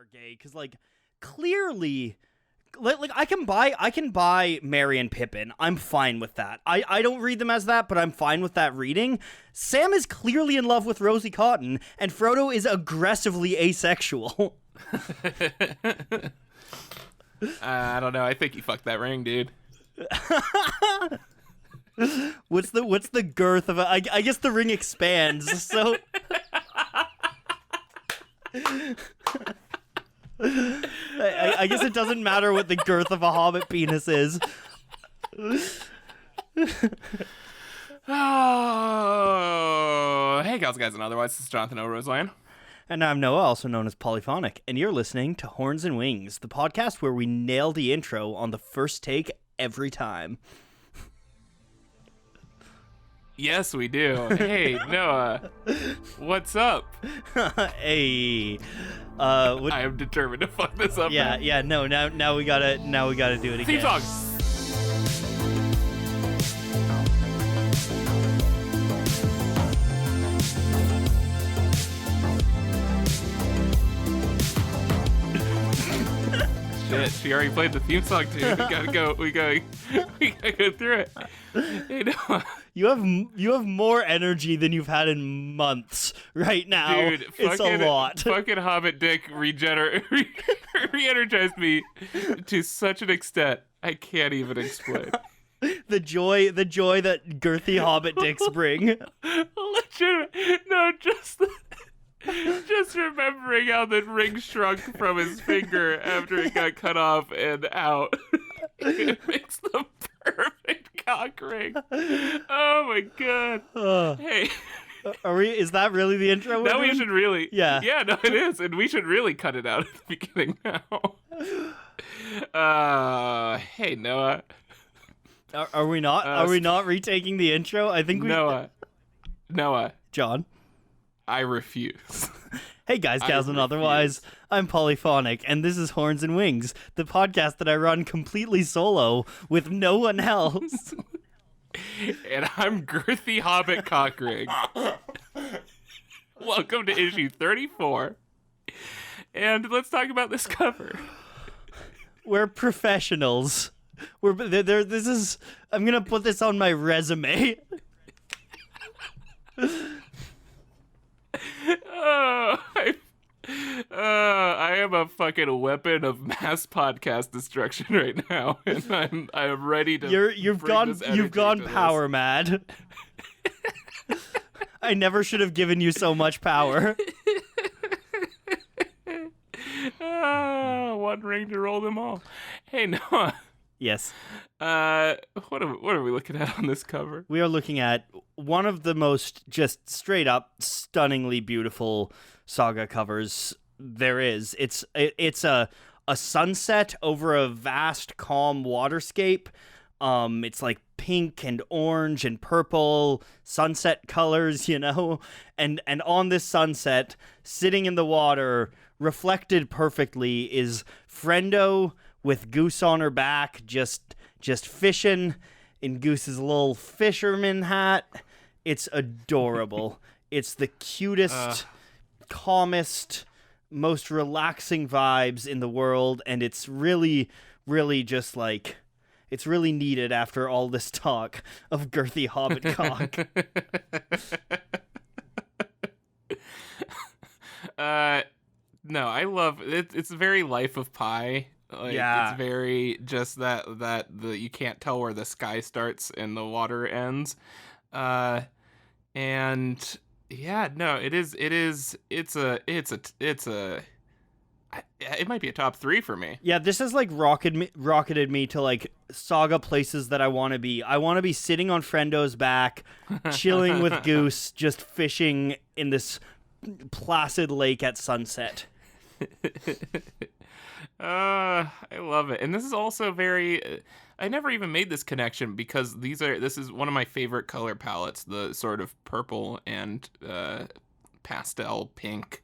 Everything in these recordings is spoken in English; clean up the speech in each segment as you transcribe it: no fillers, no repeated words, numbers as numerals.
are gay because, like, clearly, like I can buy Merry and Pippin. I'm fine with that. I don't read them as that, but I'm fine with that reading. Sam is clearly in love with Rosie Cotton, and Frodo is aggressively asexual. I don't know. I think you fucked that ring, dude. What's the girth of it? I guess the ring expands, so I guess it doesn't matter what the girth of a hobbit penis is. Oh, hey, gals, guys, and otherwise, this is Jonathan O. Roseland. And I'm Noah, also known as Polyphonic, and you're listening to Horns and Wings, the podcast where we nail the intro on the first take every time. Yes, we do. Hey, Noah, what's up? Hey, I am determined to fuck this up. Yeah, man. yeah. No, now we gotta do it again. Theme song. Shit, she already played the theme song, dude. We gotta go. We gotta go through it. Hey, Noah. You have more energy than you've had in months right now. Dude, it's a lot. Fucking Hobbit dick re-energized me to such an extent I can't even explain. The joy that girthy Hobbit dicks bring. Legitimate. No, just remembering how the ring shrunk from his finger after it got cut off and out. It makes the perfect cock ring. Oh my god. Hey. Is that really the intro? Now we should really. Yeah. Yeah, no, it is. And we should really cut it out at the beginning now. Hey, Noah. Are we not? Are we not retaking the intro? I think we. Noah. John. I refuse. Hey guys, gals, and otherwise, I'm Polyphonic, and this is Horns and Wings, the podcast that I run completely solo with no one else. And I'm Girthy Hobbit Cockring. Welcome to issue 34. And let's talk about this cover. We're professionals. This is. I'm gonna put this on my resume. I am a fucking weapon of mass podcast destruction right now, and I am ready to. You've gone power mad. I never should have given you so much power. One ring to roll them all. Hey, Noah. Yes. What are we looking at on this cover? We are looking at one of the most just straight up stunningly beautiful Saga covers there is. It's a sunset over a vast calm waterscape. It's like pink and orange and purple sunset colors, you know, and on this sunset, sitting in the water, reflected perfectly, is Friendo with Goose on her back, just fishing in Goose's little fisherman hat. It's adorable. It's the cutest, calmest, most relaxing vibes in the world, and it's really, really just like, it's really needed after all this talk of girthy hobbit cock. No, I love it. It's very Life of Pi. Like, yeah, it's very just that you can't tell where the sky starts and the water ends, and yeah, no, it might be a top 3 for me. Yeah, this has like rocketed me to like Saga places that I want to be. I want to be sitting on Frendo's back, chilling with Goose, just fishing in this placid lake at sunset. I love it. And this is also very I never even made this connection because this is one of my favorite color palettes, the sort of purple and pastel pink.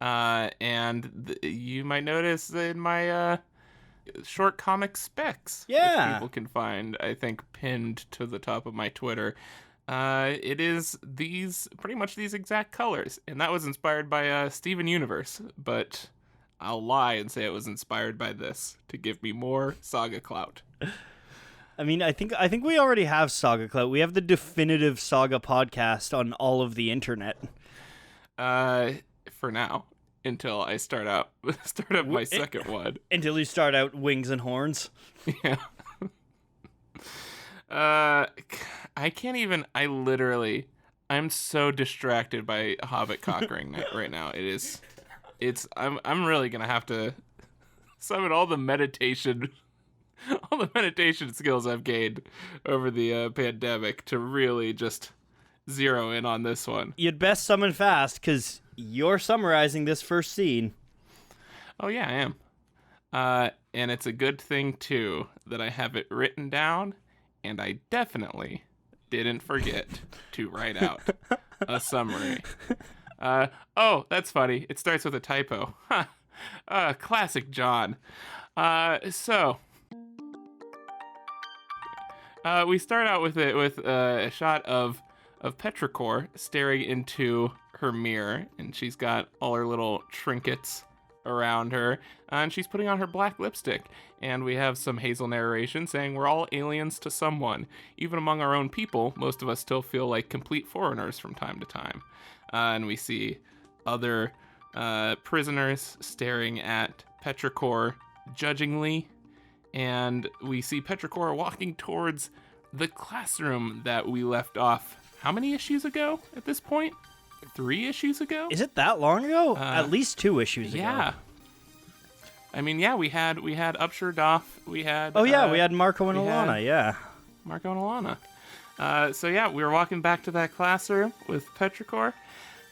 And you might notice in my short comic specs, which people can find, I think, pinned to the top of my Twitter. It is pretty much these exact colors, and that was inspired by Steven Universe, but I'll lie and say it was inspired by this to give me more Saga clout. I mean, I think we already have Saga clout. We have the definitive Saga podcast on all of the internet. For now, until I start up my second one. Until you start out Wings and Horns. Yeah. I can't even. I'm so distracted by Hobbit cockring right now. I'm really gonna have to summon all the meditation skills I've gained over the pandemic to really just zero in on this one. You'd best summon fast, because you're summarizing this first scene. Oh yeah, I am. And it's a good thing too that I have it written down, and I definitely didn't forget to write out a summary. Oh, that's funny. It starts with a typo. Classic John. So we start out with a shot of Petrichor staring into her mirror, and she's got all her little trinkets around her, and she's putting on her black lipstick. And we have some Hazel narration saying we're all aliens to someone. Even among our own people, most of us still feel like complete foreigners from time to time. And we see other prisoners staring at Petrichor judgingly, and we see Petrichor walking towards the classroom that we left off how many issues ago at this point? 3 issues ago? Is it that long ago? At least 2 issues ago. Yeah. I mean, yeah, we had Upshur Doff. We had we had Marco and Alana, yeah. Marco and Alana. So yeah, we were walking back to that classroom with Petrichor,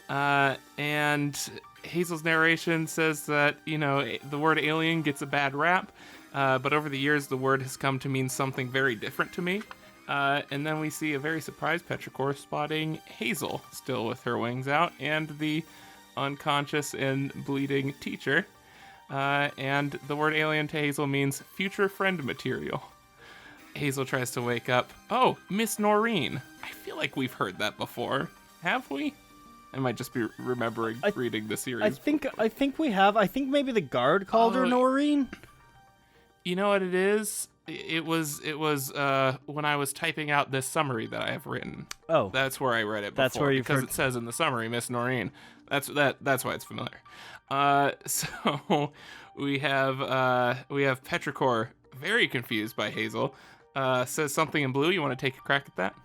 and Hazel's narration says that, the word alien gets a bad rap, but over the years the word has come to mean something very different to me. And then we see a very surprised Petrichor spotting Hazel, still with her wings out, and the unconscious and bleeding teacher. And the word alien to Hazel means future friend material. Hazel tries to wake up. Oh, Miss Noreen. I feel like we've heard that before. Have we? I might just be remembering reading the series. I think we have. I think maybe the guard called her Noreen. You know what it is? It was when I was typing out this summary that I have written. Oh, that's where I read it before. That's where you've because heard... it says in the summary, Miss Noreen. That's why it's familiar. So we have Petrichor very confused by Hazel. Says something in blue. You want to take a crack at that?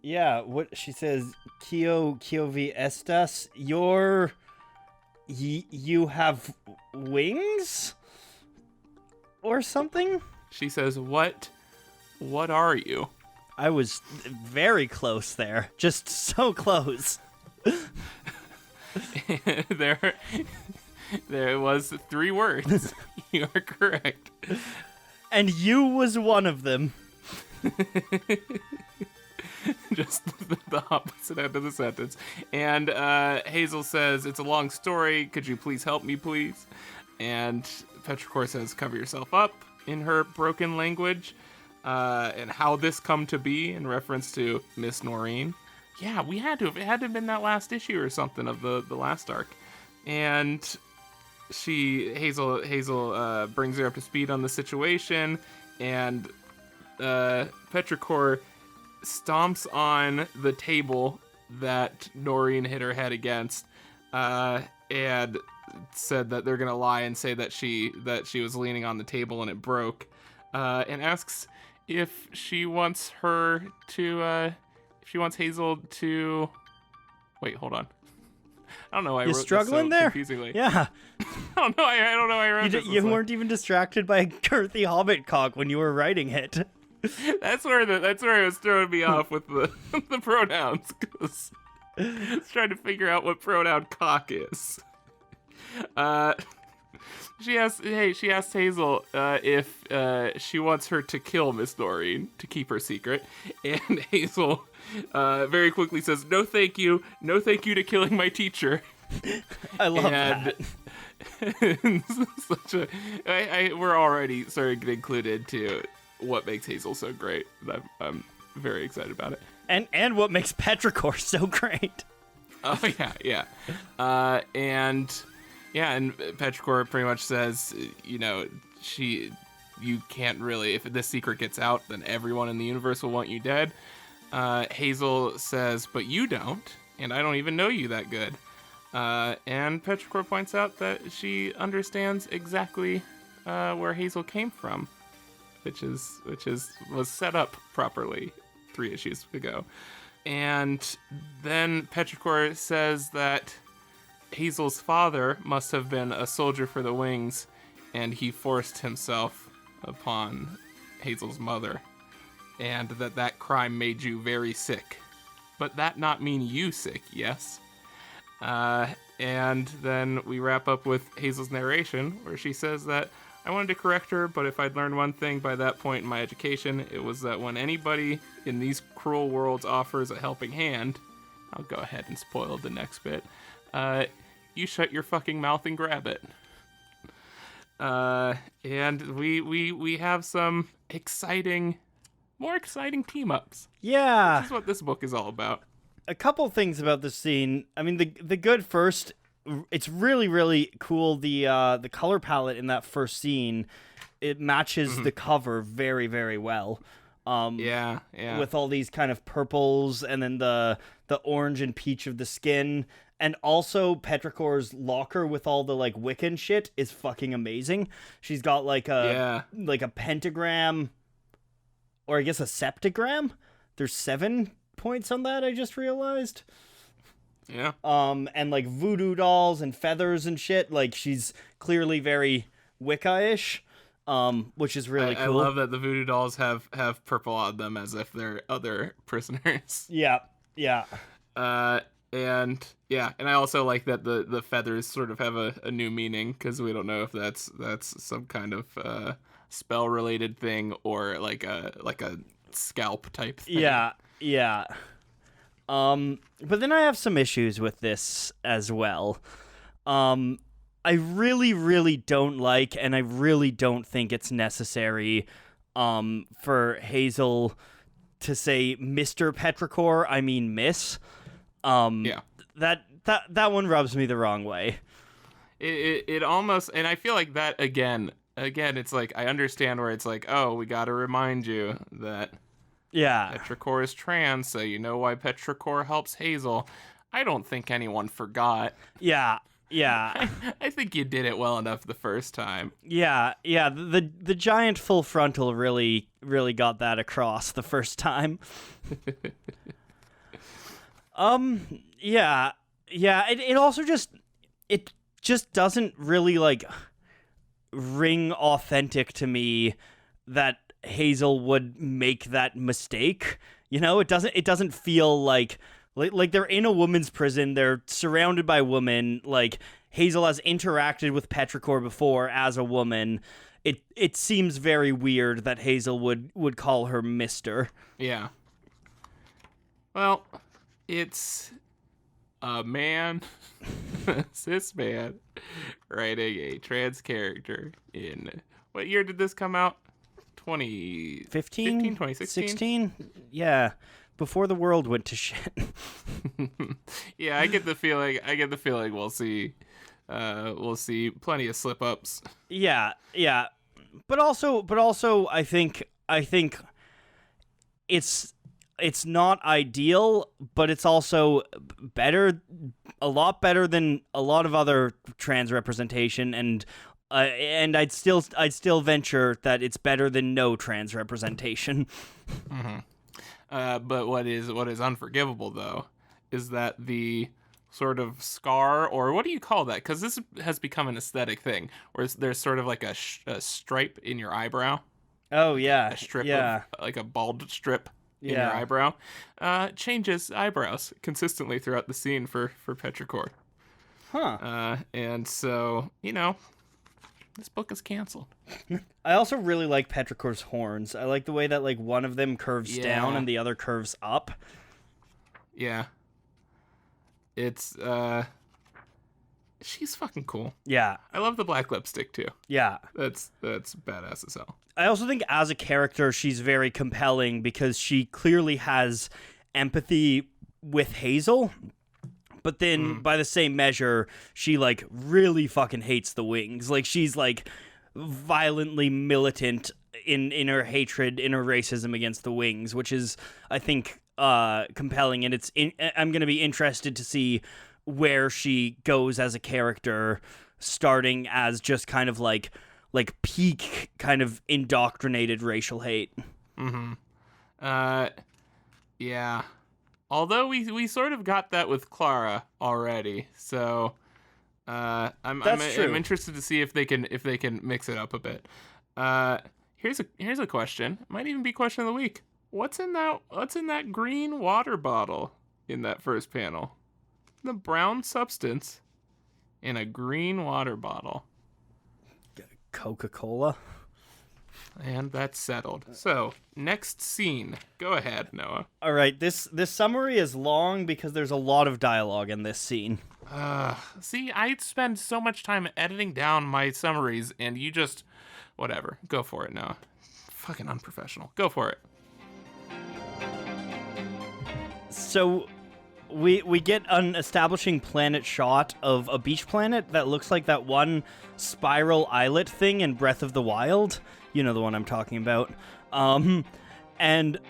Yeah. What she says? Kio vi estas. You have wings, or something. She says, "What are you?" I was very close there. Just so close. There was 3 words. You are correct. And you was one of them. Just the opposite end of the sentence. And Hazel says, "It's a long story. Could you please help me, please?" And Petrichor says, "Cover yourself up," in her broken language. And how this come to be in reference to Miss Noreen. Yeah, it had to have been that last issue or something of the last arc. And Hazel brings her up to speed on the situation, and Petrichor stomps on the table that Noreen hit her head against, and said that they're gonna lie and say that she was leaning on the table and it broke, and asks if she wants Hazel to... Wait, hold on. I don't know why I wrote struggling this so there? confusingly. Yeah. I don't know why I wrote this. You weren't even distracted by a girthy hobbit cock when you were writing it. That's where it was throwing me off with the pronouns, because I was trying to figure out what pronoun cock is. She asked Hazel if she wants her to kill Miss Noreen to keep her secret, and Hazel very quickly says, "No, thank you to killing my teacher." I love that. We're already starting to get included to what makes Hazel so great. I'm very excited about it. And what makes Petrichor so great. Oh yeah. And Yeah, and Petrichor pretty much says, you can't really, if this secret gets out, then everyone in the universe will want you dead. Hazel says, but you don't, and I don't even know you that good. And Petrichor points out that she understands exactly where Hazel came from, which was set up properly 3 issues ago. And then Petrichor says that Hazel's father must have been a soldier for the Wings, and he forced himself upon Hazel's mother, and that crime made you very sick. But that not mean you sick, yes? And then we wrap up with Hazel's narration, where she says that I wanted to correct her, but if I'd learned one thing by that point in my education, it was that when anybody in these cruel worlds offers a helping hand, I'll go ahead and spoil the next bit, you shut your fucking mouth and grab it. And we have some more exciting team-ups. Yeah. This is what this book is all about. A couple things about this scene. I mean, the good first, it's really, really cool. The color palette in that first scene, it matches the cover very, very well. Yeah. With all these kind of purples and then the orange and peach of the skin. And also Petrichor's locker with all the like Wiccan shit is fucking amazing. She's got like a pentagram, or I guess a septagram. There's 7 points on that, I just realized. Yeah. And like voodoo dolls and feathers and shit. Like she's clearly very Wicca-ish. Which is really cool. I love that the voodoo dolls have purple on them as if they're other prisoners. Yeah. And I also like that the feathers sort of have a new meaning, because we don't know if that's some kind of spell related thing or like a scalp type thing. Yeah. But then I have some issues with this as well. I really, really don't like, and I really don't think it's necessary for Hazel to say Mr. Petrichor, I mean Miss. That one rubs me the wrong way. It almost, and I feel like that again, it's like, I understand where it's like, oh, we got to remind you that Petrichor is trans, so you know why Petrichor helps Hazel. I don't think anyone forgot. Yeah. I think you did it well enough the first time. Yeah. The giant full frontal really, really got that across the first time. Yeah. It also just doesn't really like ring authentic to me that Hazel would make that mistake. You know, it doesn't feel like they're in a woman's prison. They're surrounded by women. Like Hazel has interacted with Petrichor before as a woman. It seems very weird that Hazel would call her Mister. Yeah. Well, it's a man, cis man, writing a trans character in, what year did this come out? 2016? 16? Yeah. Before the world went to shit. Yeah, I get the feeling we'll see plenty of slip ups. Yeah. But also I think it's not ideal, but it's also a lot better than a lot of other trans representation, and I'd still venture that it's better than no trans representation. Mm-hmm. But what is unforgivable, though, is that the sort of scar, or what do you call that? Because this has become an aesthetic thing, where there's sort of like a stripe in your eyebrow. Oh, yeah. A strip like a bald strip in your eyebrow. Changes eyebrows consistently throughout the scene for Petrichor. Huh. And so, this book is canceled. I also really like Petrichor's horns. I like the way that like one of them curves down and the other curves up. Yeah. It's she's fucking cool. Yeah. I love the black lipstick too. Yeah. That's badass as hell. I also think as a character she's very compelling because she clearly has empathy with Hazel, But then by the same measure, she like really fucking hates the wings. Like she's like violently militant in her hatred, in her racism against the wings, which is, I think, compelling. And I'm going to be interested to see where she goes as a character, starting as just kind of like peak kind of indoctrinated racial hate. Yeah. Although we sort of got that with Clara already, so I'm interested to see if they can mix it up a bit. Here's a question. Might even be question of the week. What's in that green water bottle in that first panel? The brown substance in a green water bottle. Coca-Cola. And that's settled. So, next scene. Go ahead, Noah. All right, this summary is long because there's a lot of dialogue in this scene. See, I spend so much time editing down my summaries, and you just... Whatever. Go for it, Noah. Fucking unprofessional. Go for it. So, we get an establishing planet shot of a beach planet that looks like that one spiral islet thing in Breath of the Wild. You know the one I'm talking about. And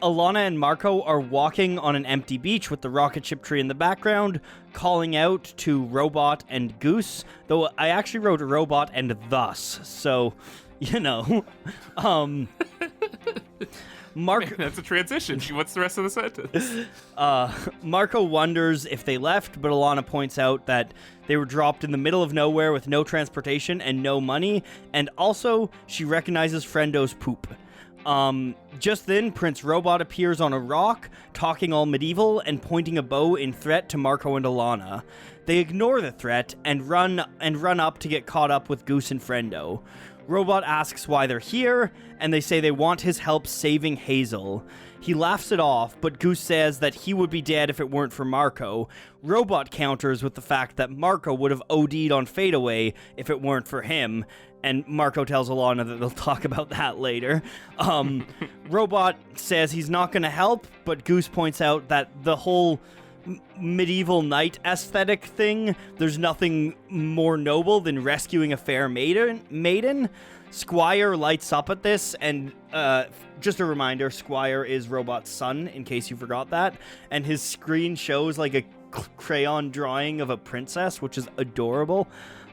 Alana and Marco are walking on an empty beach with the rocket ship tree in the background, calling out to Robot and Goose, though I actually wrote Robot and Thus, so, you know. That's a transition. What's the rest of the sentence? Marco wonders if they left, but Alana points out that they were dropped in the middle of nowhere with no transportation and no money, and also she recognizes Frendo's poop. Just then, Prince Robot appears on a rock, talking all medieval and pointing a bow in threat to Marco and Alana. They ignore the threat and run up to get caught up with Goose and Frendo. Robot asks why they're here, and they say they want his help saving Hazel. He laughs it off, but Goose says that he would be dead if it weren't for Marco. Robot counters with the fact that Marco would have OD'd on Fadeaway if it weren't for him, and Marco tells Alana that they'll talk about that later. Robot says he's not going to help, but Goose points out that the whole medieval knight aesthetic thing, there's nothing more noble than rescuing a fair maiden. Squire lights up at this, and just a reminder, Squire is Robot's son, in case you forgot that, and his screen shows like a crayon drawing of a princess, which is adorable,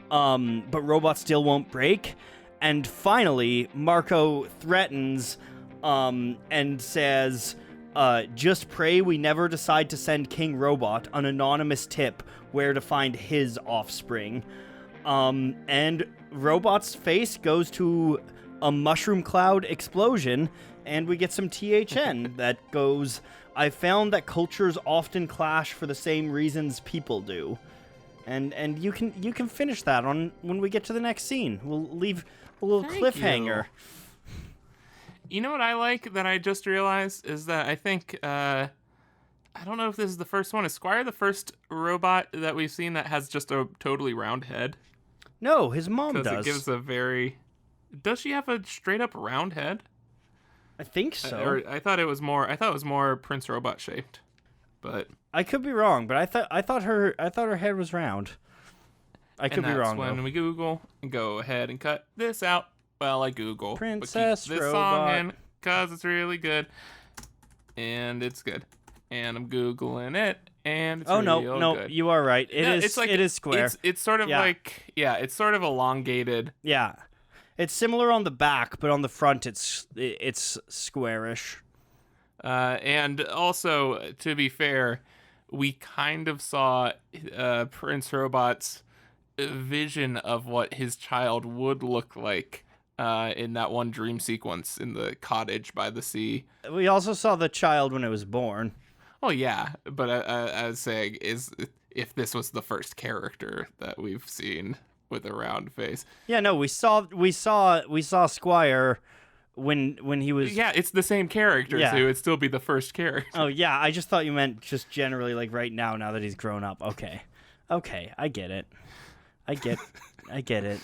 but Robot still won't break. And finally, Marco threatens and says, just pray we never decide to send King Robot an anonymous tip where to find his offspring. And Robot's face goes to a mushroom cloud explosion, and we get some THN that goes, I found that cultures often clash for the same reasons people do. And you can finish that on when we get to the next scene. We'll leave a little cliffhanger. You know what I like that I just realized is that I think, I don't know if this is the first one. Is Squire the first robot that we've seen that has just a totally round head? No, his mom does. Because it gives a very... Does she have a straight up round head? I think so. I thought it was more Prince Robot shaped. But I could be wrong, but I thought her head was round. I could be wrong. And that's when we Google and go ahead and cut this out. Well, I Google. Princess but keep this Robot. song in because it's really good. And it's good. And I'm Googling it. And it's good. No, you are right. It is square. It's sort of it's sort of elongated. Yeah. It's similar on the back, but on the front it's squarish. And also, to be fair, we kind of saw Prince Robot's vision of what his child would look like in that one dream sequence in the cottage by the sea. We also saw the child when it was born. Oh yeah, but I was saying is if this was the first character that we've seen with a round face. Yeah, no, we saw Squire when he was. Yeah, it's the same character, so it would still be the first character. Oh yeah, I just thought you meant just generally like right now that he's grown up. Okay, I get it. I get it.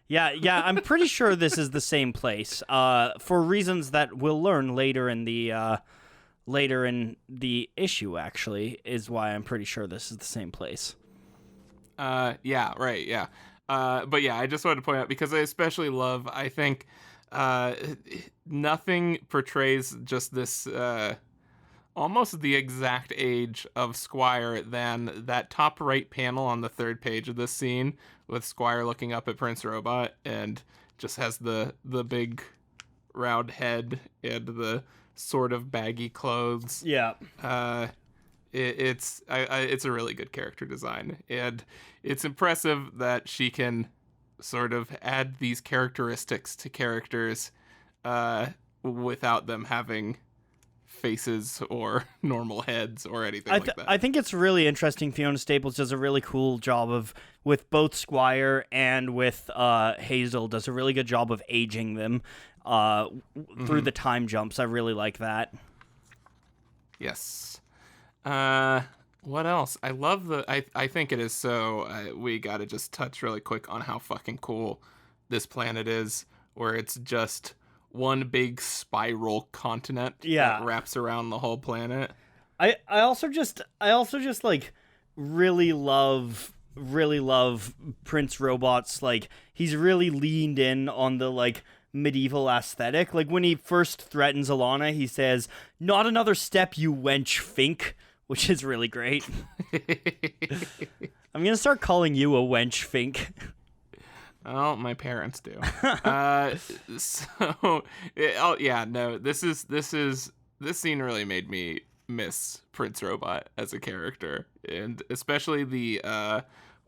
Yeah, I'm pretty sure this is the same place. For reasons that we'll learn later in the later in the issue, actually, is why I'm pretty sure this is the same place. Yeah, right, yeah. But yeah, I just wanted to point out, because I especially love, I think, nothing portrays just this, almost the exact age of Squire than that top right panel on the third page of this scene, with Squire looking up at Prince Robot and just has the big round head and the sort of baggy clothes. Yeah. It's a really good character design, and it's impressive that she can sort of add these characteristics to characters without them having faces or normal heads or anything like that. I think it's really interesting. Fiona Staples does a really cool job with both Squire and with Hazel, does a really good job of aging them through the time jumps. I really like that. Yes. What else? I love I think it is so, we gotta just touch really quick on how fucking cool this planet is, where it's just one big spiral continent that wraps around the whole planet. I also just like really love Prince Robot's, like, he's really leaned in on the like medieval aesthetic. Like when he first threatens Alana, he says, "Not another step, you wench Fink," which is really great. I'm gonna start calling you a wench Fink. Oh, my parents do. This scene really made me miss Prince Robot as a character, and especially the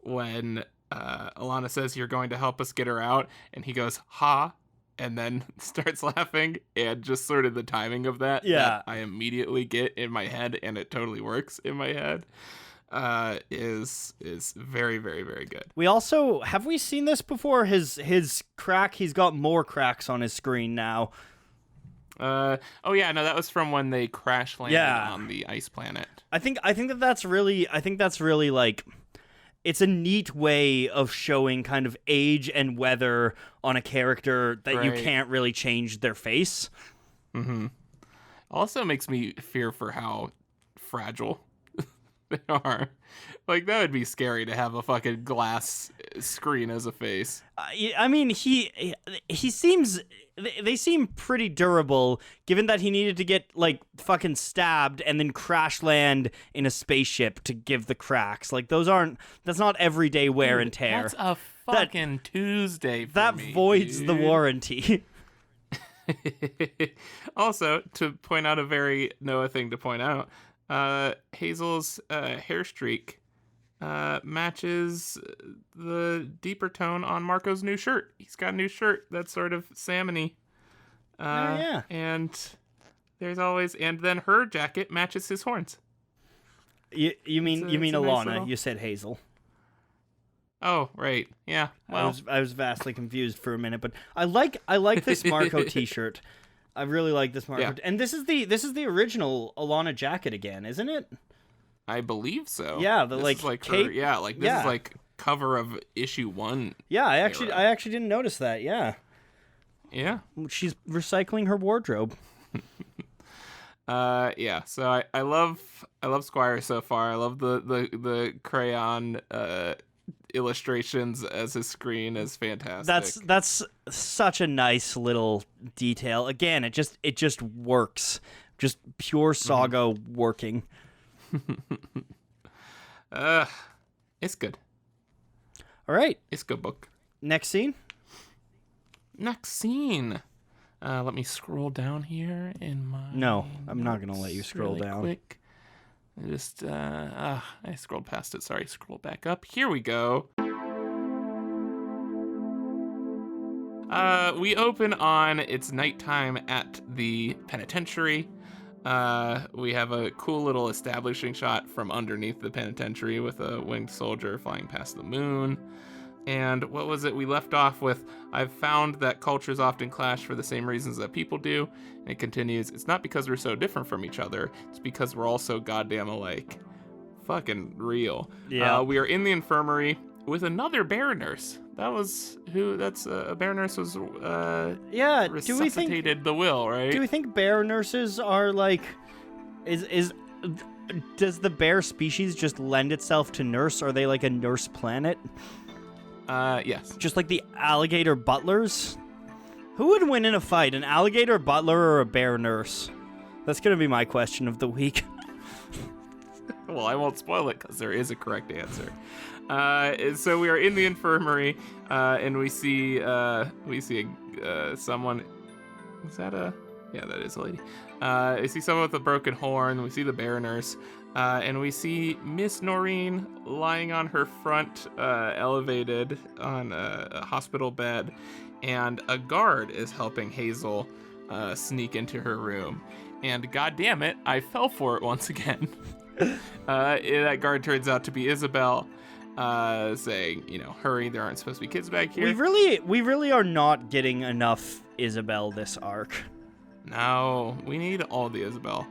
when Alana says, "You're going to help us get her out," and he goes, "Ha," and then starts laughing, and just sort of the timing of that, that I immediately get in my head, and it totally works in my head. Is very, very, very good. We also, have we seen this before? His crack, he's got more cracks on his screen now. Oh yeah, no, that was from when they crash landed on the ice planet. I think that's really like, it's a neat way of showing kind of age and weather on a character that you can't really change their face. Mm-hmm. Also makes me fear for how fragile they are. Like, that would be scary to have a fucking glass screen as a face. I mean, they seem pretty durable, given that he needed to get, like, fucking stabbed and then crash land in a spaceship to give the cracks. Like, that's not everyday wear and tear. That's a fucking Tuesday for that me, voids dude. the warranty. Also, to point out a very Noah thing to point out, Hazel's hair streak matches the deeper tone on Marco's new shirt. He's got a new shirt that's sort of salmon-y. And there's always, and then her jacket matches his horns. You mean Alana? Nice little... You said Hazel. Oh, right. Yeah. Well, I was vastly confused for a minute, but I like this Marco t-shirt. I really like this Marco. Yeah. And this is the original Alana jacket again, isn't it? I believe so. Yeah, this is like cape. This is like cover of issue 1. Yeah, I actually didn't notice that. Yeah. Yeah. She's recycling her wardrobe. Yeah. So I love Squire so far. I love the crayon illustrations as his screen is fantastic. That's such a nice little detail. Again, it just works. Just pure Saga working. It's good. All right. It's a good book. Next scene. Let me scroll down here in my... No, I'm not going to let you scroll really down. Quick. I scrolled past it. Sorry, scroll back up. Here we go. We open on, it's nighttime at the penitentiary. We have a cool little establishing shot from underneath the penitentiary with a winged soldier flying past the moon. And what was it we left off with? I've found that cultures often clash for the same reasons that people do. And it continues, it's not because we're so different from each other. It's because we're all so goddamn alike. Fucking real. Yeah. We are in the infirmary with another bear nurse. A bear nurse was, resuscitated the will, right? Do we think bear nurses are, like, Is does the bear species just lend itself to nurse? Are they like a nurse planet? Yes. Just like the alligator butlers? Who would win in a fight, an alligator butler or a bear nurse? That's going to be my question of the week. Well, I won't spoil it because there is a correct answer. So we are in the infirmary, and we see someone. Is that a? Yeah, that is a lady. We see someone with a broken horn. We see the bear nurse, and we see Miss Noreen lying on her front, elevated on a hospital bed, and a guard is helping Hazel sneak into her room. And god damn it, I fell for it once again. That guard turns out to be Isabel, saying, hurry, there aren't supposed to be kids back here. We really are not getting enough Isabel this arc. No, we need all the Isabel.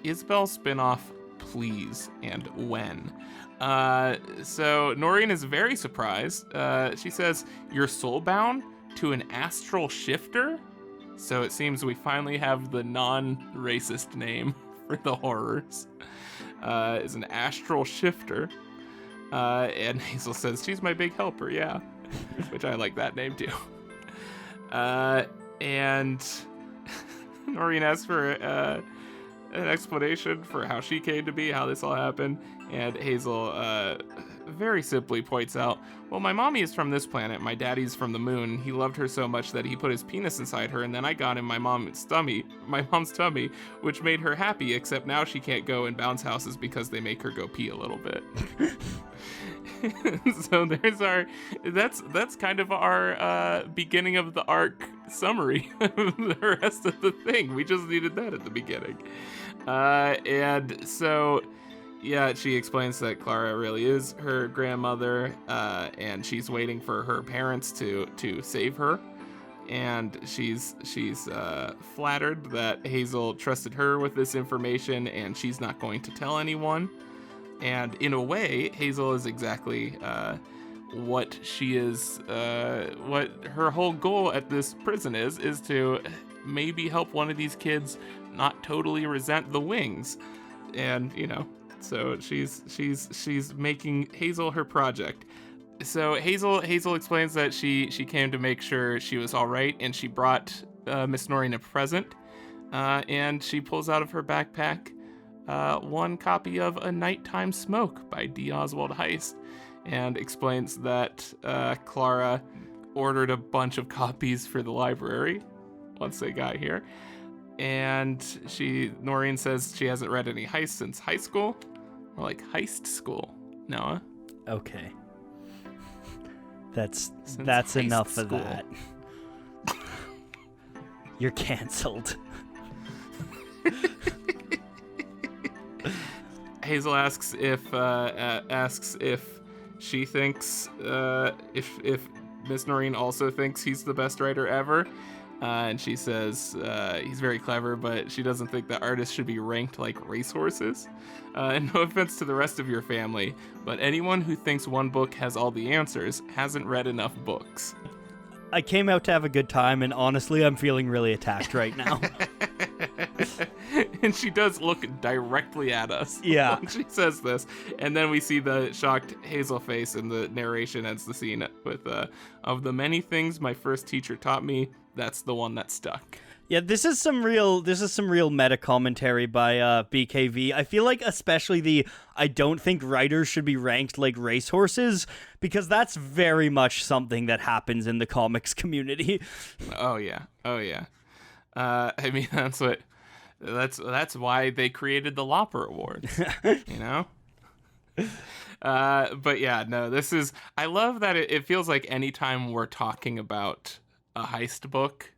Isabel spinoff, please, and when. So Noreen is very surprised. She says, "You're soulbound to an astral shifter?" So it seems we finally have the non-racist name for the horrors. Is an astral shifter. And Hazel says, "She's my big helper, yeah." Which I like that name too. And Noreen asks for an explanation for how she came to be, how this all happened. And Hazel very simply points out, "Well, my mommy is from this planet. My daddy's from the moon. He loved her so much that he put his penis inside her, and then I got in my mom's tummy, which made her happy, except now she can't go in bounce houses because they make her go pee a little bit." So that's kind of our beginning of the arc summary of the rest of the thing. We just needed that at the beginning. And so, yeah, she explains that Clara really is her grandmother, and she's waiting for her parents to save her. And she's flattered that Hazel trusted her with this information, and she's not going to tell anyone. And in a way, Hazel is exactly what she is, what her whole goal at this prison is to maybe help one of these kids not totally resent the wings. And, so she's making Hazel her project. So Hazel explains that she came to make sure she was all right, and she brought Miss Noreen a present. And she pulls out of her backpack one copy of A Nighttime Smoke by D. Oswald Heist, and explains that Clara ordered a bunch of copies for the library once they got here. And Noreen says she hasn't read any Heist since high school. Or like heist school, Noah. Okay. That's Since enough school. of that. You're canceled. Hazel asks if she thinks if Miss Noreen also thinks he's the best writer ever, and she says he's very clever, but she doesn't think that artists should be ranked like racehorses. And no offense to the rest of your family, but anyone who thinks one book has all the answers hasn't read enough books. I came out to have a good time, and honestly, I'm feeling really attacked right now. And she does look directly at us Yeah. when she says this. And then we see the shocked Hazel face, and the narration ends the scene with, "Of the many things my first teacher taught me, that's the one that stuck." Yeah, this is some real meta commentary by BKV. I feel like especially I don't think writers should be ranked like racehorses, because that's very much something that happens in the comics community. Oh yeah. I mean, that's why they created the Lopper Awards, But yeah, no, I love that it feels like anytime we're talking about a heist book,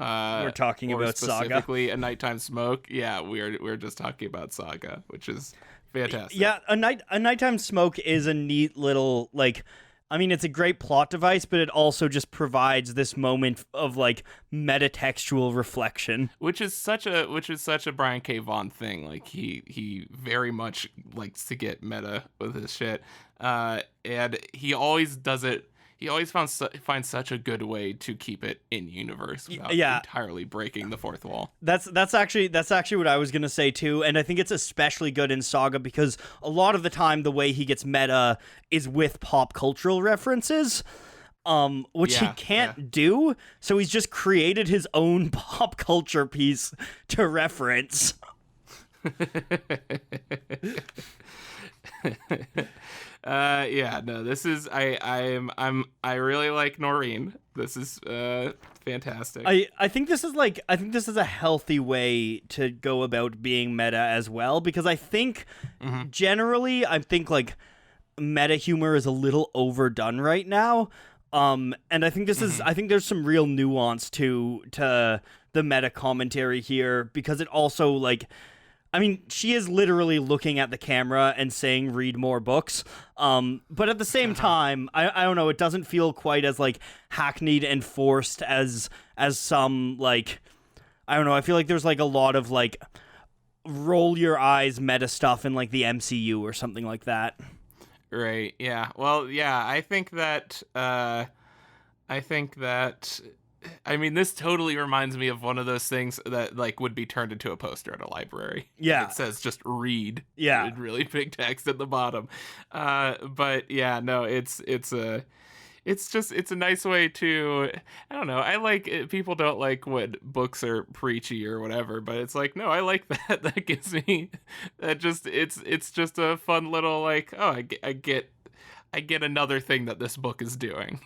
we're talking about Saga. Specifically A Nighttime Smoke. Yeah, we're just talking about Saga, which is fantastic. Yeah, a Nighttime Smoke is a neat little, it's a great plot device, but it also just provides this moment of metatextual reflection, which is such a Brian K. Vaughan thing. Like he very much likes to get meta with his shit, and he always does it. he always finds such a good way to keep it in universe without Yeah. entirely breaking the fourth wall. That's actually what I was gonna say too, and I think it's especially good in Saga because a lot of the time the way he gets meta is with pop cultural references, which he can't do. So he's just created his own pop culture piece to reference. This is I really like Noreen. This is fantastic. I think this is a healthy way to go about being meta as well, because I think generally like meta humor is a little overdone right now. And I think I think there's some real nuance to the meta commentary here, because it also like, I mean, she is literally looking at the camera and saying, read more books. But at the same time, I don't know, it doesn't feel quite as, like, hackneyed and forced as some, like, I don't know, I feel like there's, like, a lot of, like, roll your eyes meta stuff in, like, the MCU or something like that. Right, yeah. Well, yeah, I think that, I mean, this totally reminds me of one of those things that, like, would be turned into a poster at a library. Yeah. It says just read. Yeah. In really big text at the bottom. But yeah, no, it's a nice way to, I don't know, I like it. People don't like when books are preachy or whatever, but it's like, no, I like that. That gives me, that just, it's just a fun little, like, oh, I get another thing that this book is doing.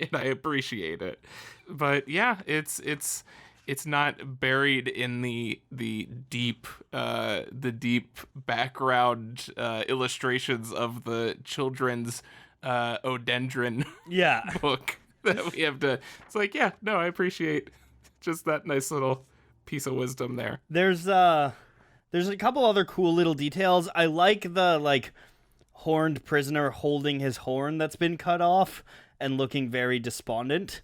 And I appreciate it. But yeah, it's not buried in the deep background illustrations of the children's Odendron book that we have to. It's like, yeah, no, I appreciate just that nice little piece of wisdom there. There's a couple other cool little details. I like the, like, horned prisoner holding his horn that's been cut off and looking very despondent.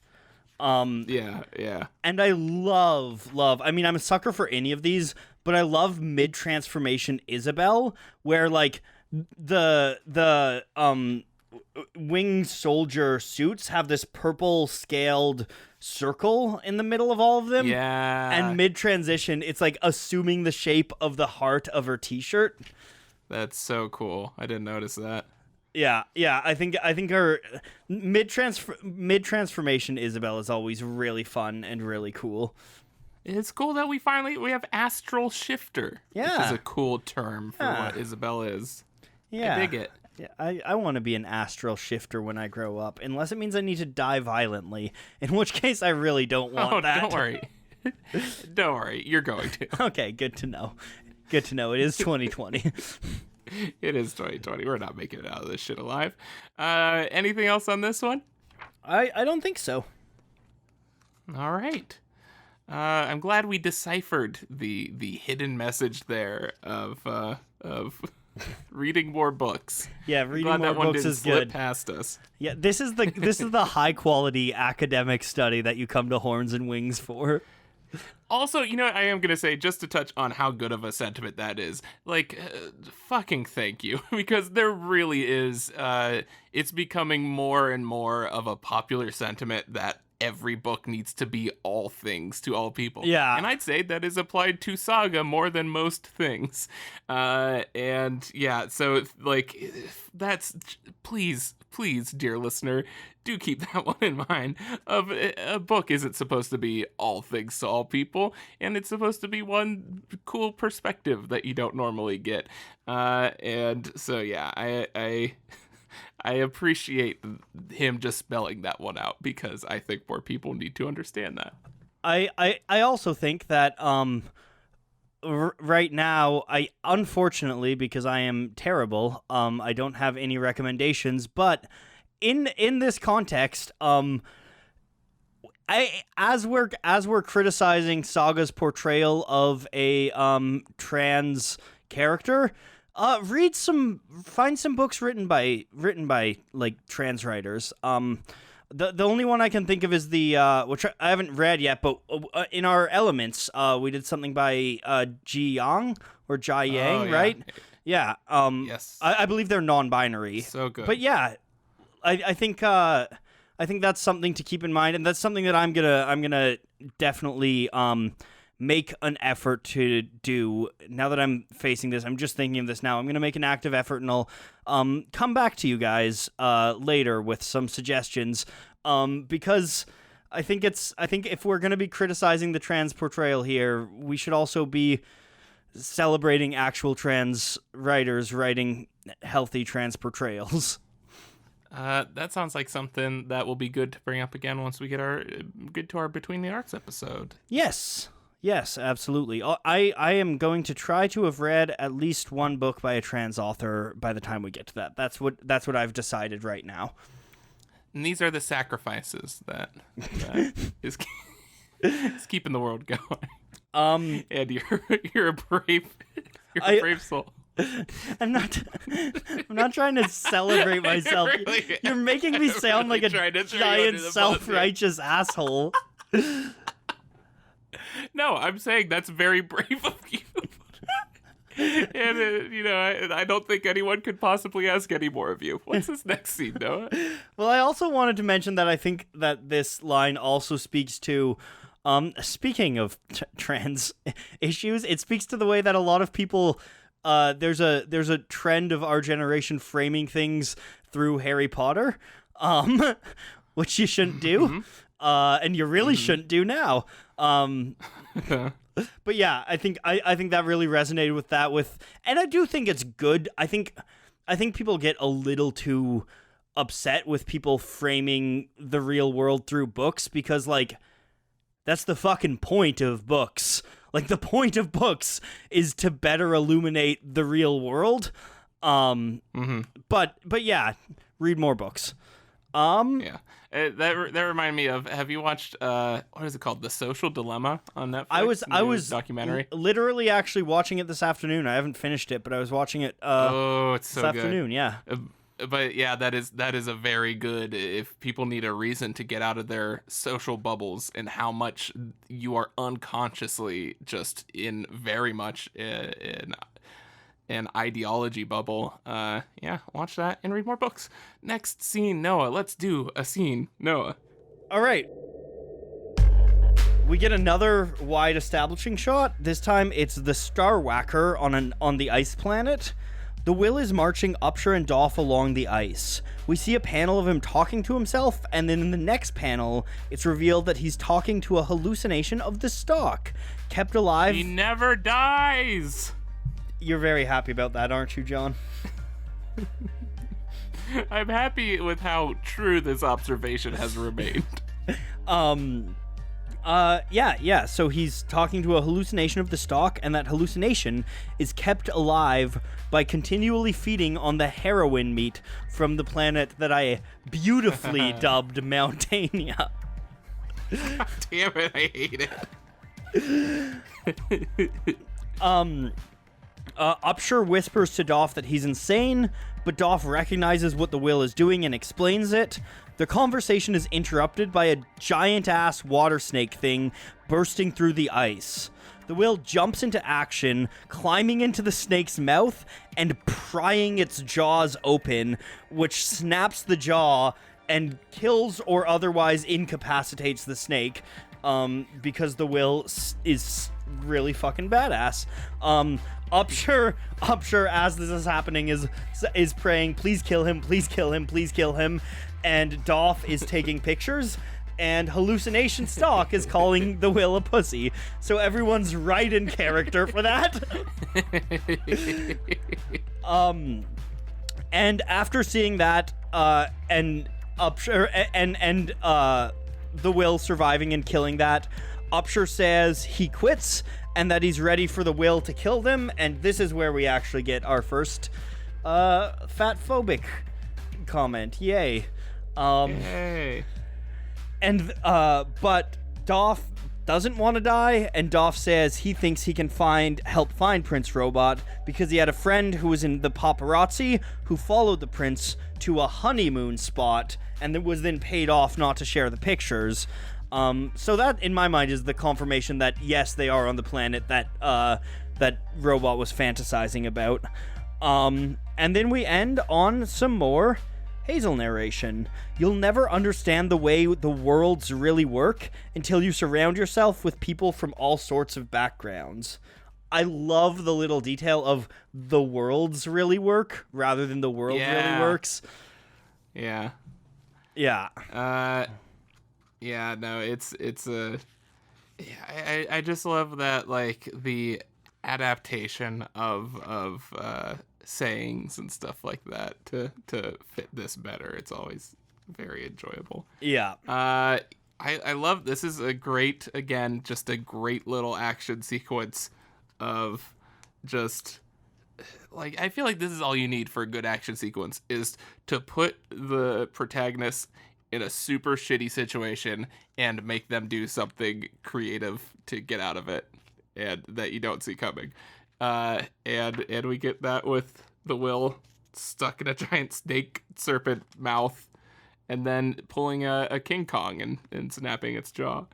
Yeah. And I love, I mean, I'm a sucker for any of these, but I love mid-transformation Isabel, where, like, the winged soldier suits have this purple scaled circle in the middle of all of them. Yeah. And mid-transition, it's, like, assuming the shape of the heart of her t-shirt. That's so cool. I didn't notice that. Yeah. I think her mid-transformation Isabel is always really fun and really cool. It's cool that we have astral shifter. Yeah. Which is a cool term for what Isabel is. Yeah. I dig it. Yeah, I want to be an astral shifter when I grow up, unless it means I need to die violently, in which case I really don't want that. Don't worry. Don't worry, you're going to. Okay, good to know. Good to know. It is 2020. It is 2020. We're not making it out of this shit alive. Anything else on this one? I don't think so. All right. I'm glad we deciphered the hidden message there of reading more books. Yeah, reading glad more that one books didn't is slip good. Past us. Yeah, this is the high quality academic study that you come to Horns and Wings for. Also, you know, I am going to say, just to touch on how good of a sentiment that is, like, fucking thank you, because there really is, it's becoming more and more of a popular sentiment that every book needs to be all things to all people. Yeah. And I'd say that is applied to Saga more than most things. And yeah, so, like, that's, please, dear listener, do keep that one in mind. A book isn't supposed to be all things to all people, and it's supposed to be one cool perspective that you don't normally get. And so, yeah, I appreciate him just spelling that one out, because I think more people need to understand that. I also think that right now, unfortunately, because I am terrible, I don't have any recommendations, but in this context, as we're criticizing Saga's portrayal of a trans character, find some books written by like trans writers. The only one I can think of is the which I haven't read yet, but in our Elements, we did something by Ji Yang or Jai Yang, yeah. right? Yeah. Yes. I believe they're non-binary. So good. But yeah, I think I think that's something to keep in mind, and that's something that I'm gonna definitely make an effort to do. Now that I'm facing this, I'm just thinking of this now. I'm gonna make an active effort, and I'll come back to you guys later with some suggestions, because I think if we're gonna be criticizing the trans portrayal here, we should also be celebrating actual trans writers writing healthy trans portrayals. That sounds like something that will be good to bring up again once we get to our Between the Arcs episode. Yes, absolutely. I am going to try to have read at least one book by a trans author by the time we get to that. That's what I've decided right now. And these are the sacrifices that is keeping the world going. And you're a brave soul. I'm not trying to celebrate myself. Really, you're making me sound like a giant self-righteous asshole. No, I'm saying that's very brave of you. And I don't think anyone could possibly ask any more of you. What's this next scene, Noah? Well, I also wanted to mention that I think that this line also speaks to speaking of trans issues, it speaks to the way that a lot of people there's a trend of our generation framing things through Harry Potter, which you shouldn't do, and you really shouldn't do now. But yeah, I think that really resonated with that. And I do think it's good. I think people get a little too upset with people framing the real world through books, because like that's the fucking point of books. Like, the point of books is to better illuminate the real world. But yeah, read more books. Yeah. That reminded me of, have you watched what is it called, The Social Dilemma on Netflix? I was documentary. Literally actually watching it this afternoon. I haven't finished it, but I was watching it it's so this good. afternoon, yeah. But yeah, that is a very good, if people need a reason to get out of their social bubbles and how much you are unconsciously just in very much in an ideology bubble. Yeah, watch that and read more books. Next scene, Noah. Let's do a scene, Noah. All right. We get another wide establishing shot. This time it's the Star Whacker on the ice planet. The Will is marching Upshur and Doff along the ice. We see a panel of him talking to himself, and then in the next panel, it's revealed that he's talking to a hallucination of the Stalk, kept alive. He never dies! You're very happy about that, aren't you, John? I'm happy with how true this observation has remained. Yeah. So he's talking to a hallucination of the Stalk, and that hallucination is kept alive by continually feeding on the heroin meat from the planet that I beautifully dubbed Mountainia. Damn it, I hate it. Upshur whispers to Doff that he's insane, but Doff recognizes what the Will is doing and explains it. The conversation is interrupted by a giant-ass water snake thing bursting through the ice. The Will jumps into action, climbing into the snake's mouth and prying its jaws open, which snaps the jaw and kills or otherwise incapacitates the snake, because the Will is really fucking badass. Upshur, as this is happening, is praying, please kill him, please kill him, please kill him. And Doff is taking pictures, and Hallucination Stalk is calling the Will a pussy. So everyone's right in character for that. And after seeing that, and Upshur and the Will surviving and killing that, Upshur says he quits and that he's ready for the Will to kill them. And this is where we actually get our first fatphobic comment. Yay. Yay. And but Doff doesn't want to die, and Doff says he thinks he can help find Prince Robot because he had a friend who was in the paparazzi who followed the prince to a honeymoon spot and that was then paid off not to share the pictures. So that, in my mind, is the confirmation that yes, they are on the planet that Robot was fantasizing about. And then we end on some more Hazel narration. You'll never understand the way the worlds really work until you surround yourself with people from all sorts of backgrounds. I love the little detail of the worlds really work rather than the world really works. Yeah. Yeah. Yeah, no, it's a... Yeah, I just love that, like, the adaptation of sayings and stuff like that to fit this better. It's always very enjoyable. Yeah. I love, this is a great, again, just a great little action sequence of just, like, I feel like this is all you need for a good action sequence, is to put the protagonist in a super shitty situation and make them do something creative to get out of it and that you don't see coming. And we get that with the Will stuck in a giant snake serpent mouth and then pulling a King Kong and snapping its jaw.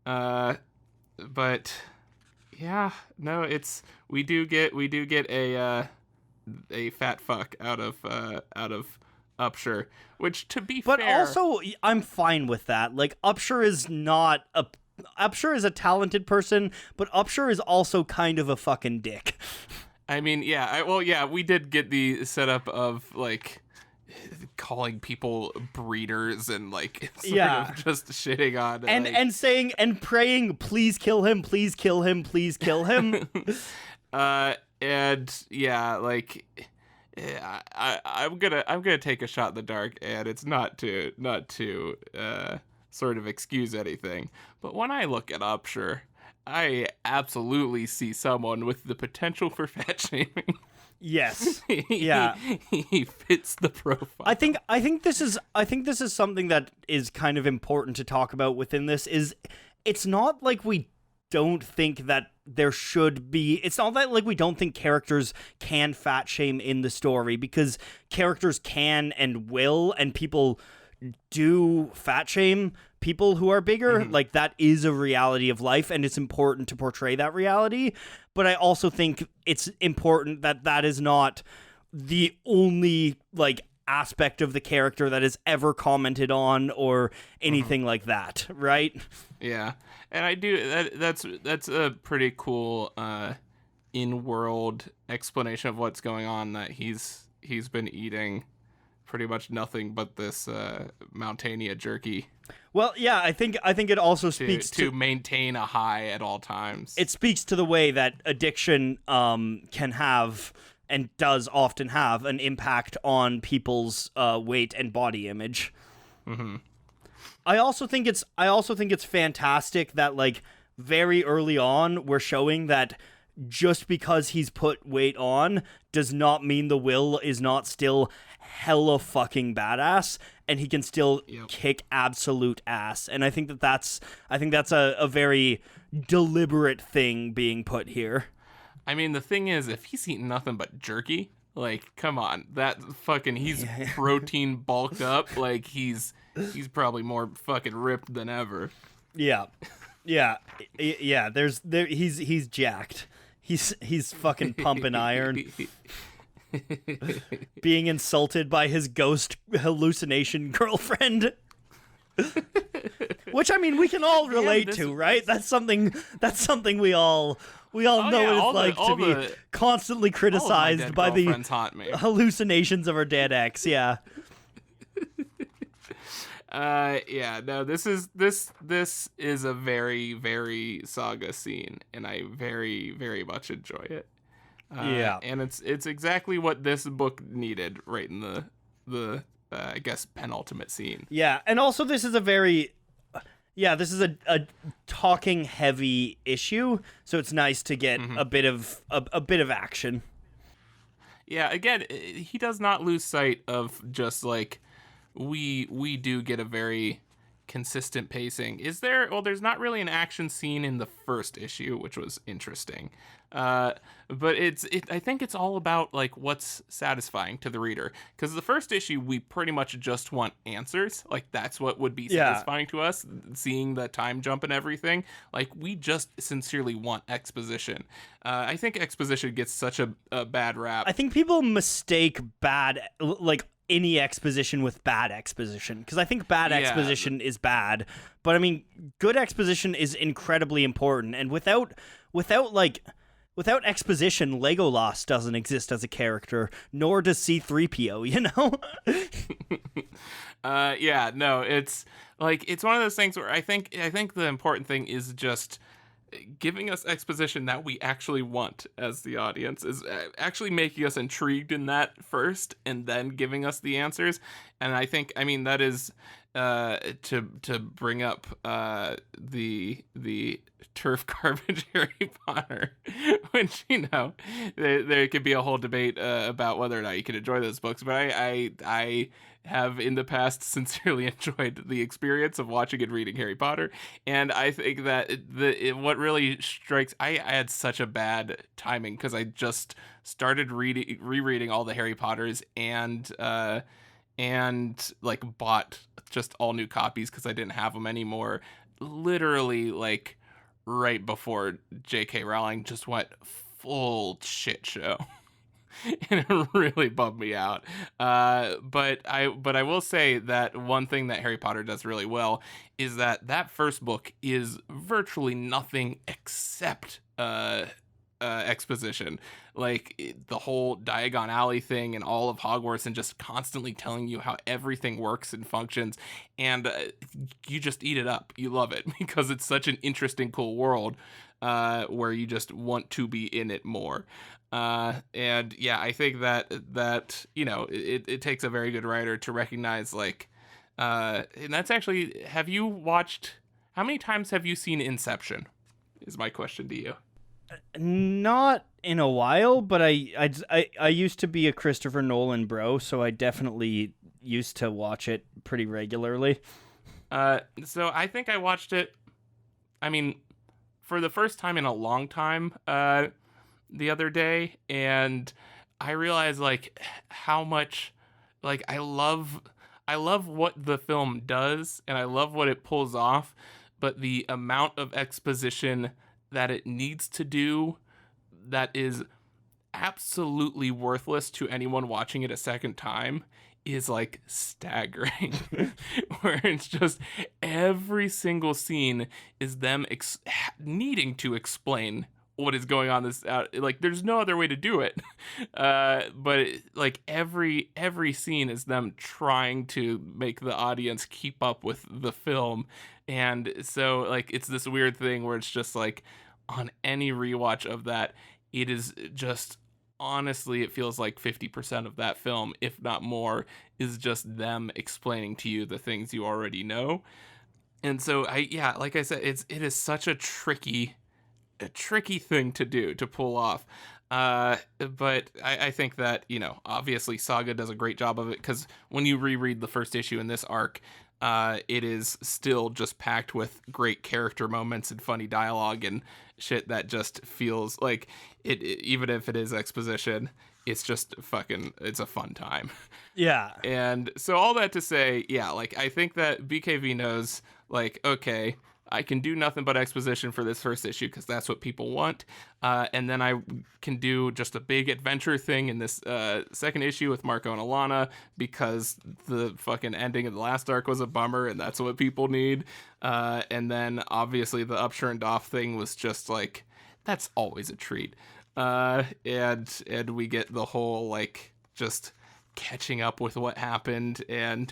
But yeah, no, we do get a fat fuck out of Upshur, which, to be fair... But also, I'm fine with that. Like, Upshur is a talented person, but Upshur is also kind of a fucking dick. I mean, yeah, we did get the setup of, like, calling people breeders and, like, sort of just shitting on... And saying, and praying, please kill him, please kill him, please kill him. And, yeah, like... Yeah, I'm gonna take a shot in the dark, and it's not to sort of excuse anything. But when I look at Upshur, I absolutely see someone with the potential for fat shaming. Yes. Yeah. He fits the profile. I think this is something that is kind of important to talk about within this. Is it's not like we don't think that there should be, it's not that like we don't think characters can fat shame in the story, because characters can and will, and people do fat shame people who are bigger. Mm-hmm. Like, that is a reality of life, and it's important to portray that reality. But I also think it's important that that is not the only, like, aspect of the character that is ever commented on or anything like that, right? Yeah. And I do that's a pretty cool in-world explanation of what's going on, that he's been eating pretty much nothing but this Mountaina jerky. Well, yeah, I think it also speaks to maintain a high at all times. It speaks to the way that addiction can have, and does often have, an impact on people's weight and body image. Mm-hmm. I also think it's fantastic that, like, very early on we're showing that just because he's put weight on does not mean the Will is not still hella fucking badass, and he can still kick absolute ass. And I think that's a very deliberate thing being put here. I mean, the thing is, if he's eating nothing but jerky, like, come on, that fucking, he's protein bulked up, like, he's probably more fucking ripped than ever. Yeah. He's jacked. He's fucking pumping iron. Being insulted by his ghost hallucination girlfriend. Which, I mean, we can all relate to, right? That's something we all know what it's like to be constantly criticized by the hallucinations of our dead ex. Yeah. This is a very, very Saga scene, and I very, very much enjoy it. And it's exactly what this book needed, right in the I guess penultimate scene. Yeah, and also this is a talking heavy issue, so it's nice to get a bit of action. Yeah, again, he does not lose sight of just, like, we do get a very consistent pacing. There's not really an action scene in the first issue, which was interesting. But I think it's all about, like, what's satisfying to the reader. Because the first issue, we pretty much just want answers. Like, that's what would be satisfying to us, seeing the time jump and everything. Like, we just sincerely want exposition. I think exposition gets such a bad rap. I think people mistake any exposition with bad exposition, because I think bad exposition is bad, but I mean good exposition is incredibly important, and without exposition, Legolas doesn't exist as a character, nor does C-3PO, you know? No, it's like, it's one of those things where I think the important thing is just giving us exposition that we actually want as the audience, is actually making us intrigued in that first, and then giving us the answers. And I think, I mean, that is to bring up the turf garbage Harry Potter, which, you know, there could be a whole debate about whether or not you can enjoy those books, but I have in the past sincerely enjoyed the experience of watching and reading Harry Potter. And I think that what really strikes, I had such a bad timing, because I just started rereading all the Harry Potters, and like bought just all new copies because I didn't have them anymore, literally like right before J.K. Rowling just went full shit show. And it really bummed me out. But I will say that one thing that Harry Potter does really well is that first book is virtually nothing except exposition. Like the whole Diagon Alley thing and all of Hogwarts, and just constantly telling you how everything works and functions, and you just eat it up. You love it because it's such an interesting, cool world where you just want to be in it more. And yeah, I think that you know, it takes a very good writer to recognize, like, and that's actually, how many times have you seen Inception, is my question to you. Not in a while, but I used to be a Christopher Nolan bro, so I definitely used to watch it pretty regularly. So I think I watched it, I mean, for the first time in a long time, the other day, and I realized, like, how much, like, I love what the film does, and I love what it pulls off, but the amount of exposition that it needs to do that is absolutely worthless to anyone watching it a second time is, like, staggering. Where it's just every single scene is them needing to explain what is going on like, there's no other way to do it. But like every scene is them trying to make the audience keep up with the film. And so, like, it's this weird thing where it's just like, on any rewatch of that, it is just, honestly, it feels like 50% of that film, if not more, is just them explaining to you the things you already know. And so like I said, it is such a tricky thing to do, to pull off. But I think that, you know, obviously Saga does a great job of it, because when you reread the first issue in this arc, it is still just packed with great character moments and funny dialogue and shit that just feels like it even if it is exposition, it's just it's a fun time. Yeah. And so all that to say, yeah, like, I think that BKV knows, like, okay, I can do nothing but exposition for this first issue because that's what people want. And then I can do just a big adventure thing in this second issue with Marco and Alana, because the fucking ending of the last arc was a bummer and that's what people need. And then obviously the Upshur and Doff thing was just like, that's always a treat. And we get the whole, like, just catching up with what happened and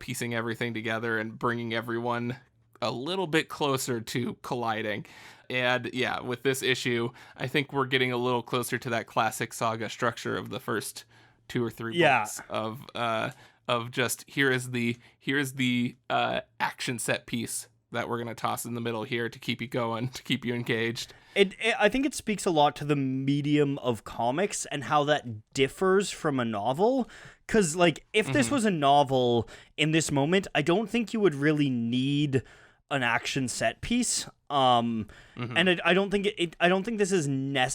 piecing everything together and bringing everyone a little bit closer to colliding. And yeah, with this issue, I think we're getting a little closer to that classic Saga structure of the first 2 or 3 books of just, here's the action set piece that we're going to toss in the middle here to keep you going, to keep you engaged. I think it speaks a lot to the medium of comics and how that differs from a novel. Because, like, if this was a novel in this moment, I don't think you would really need an action set piece. And I don't think I don't think this is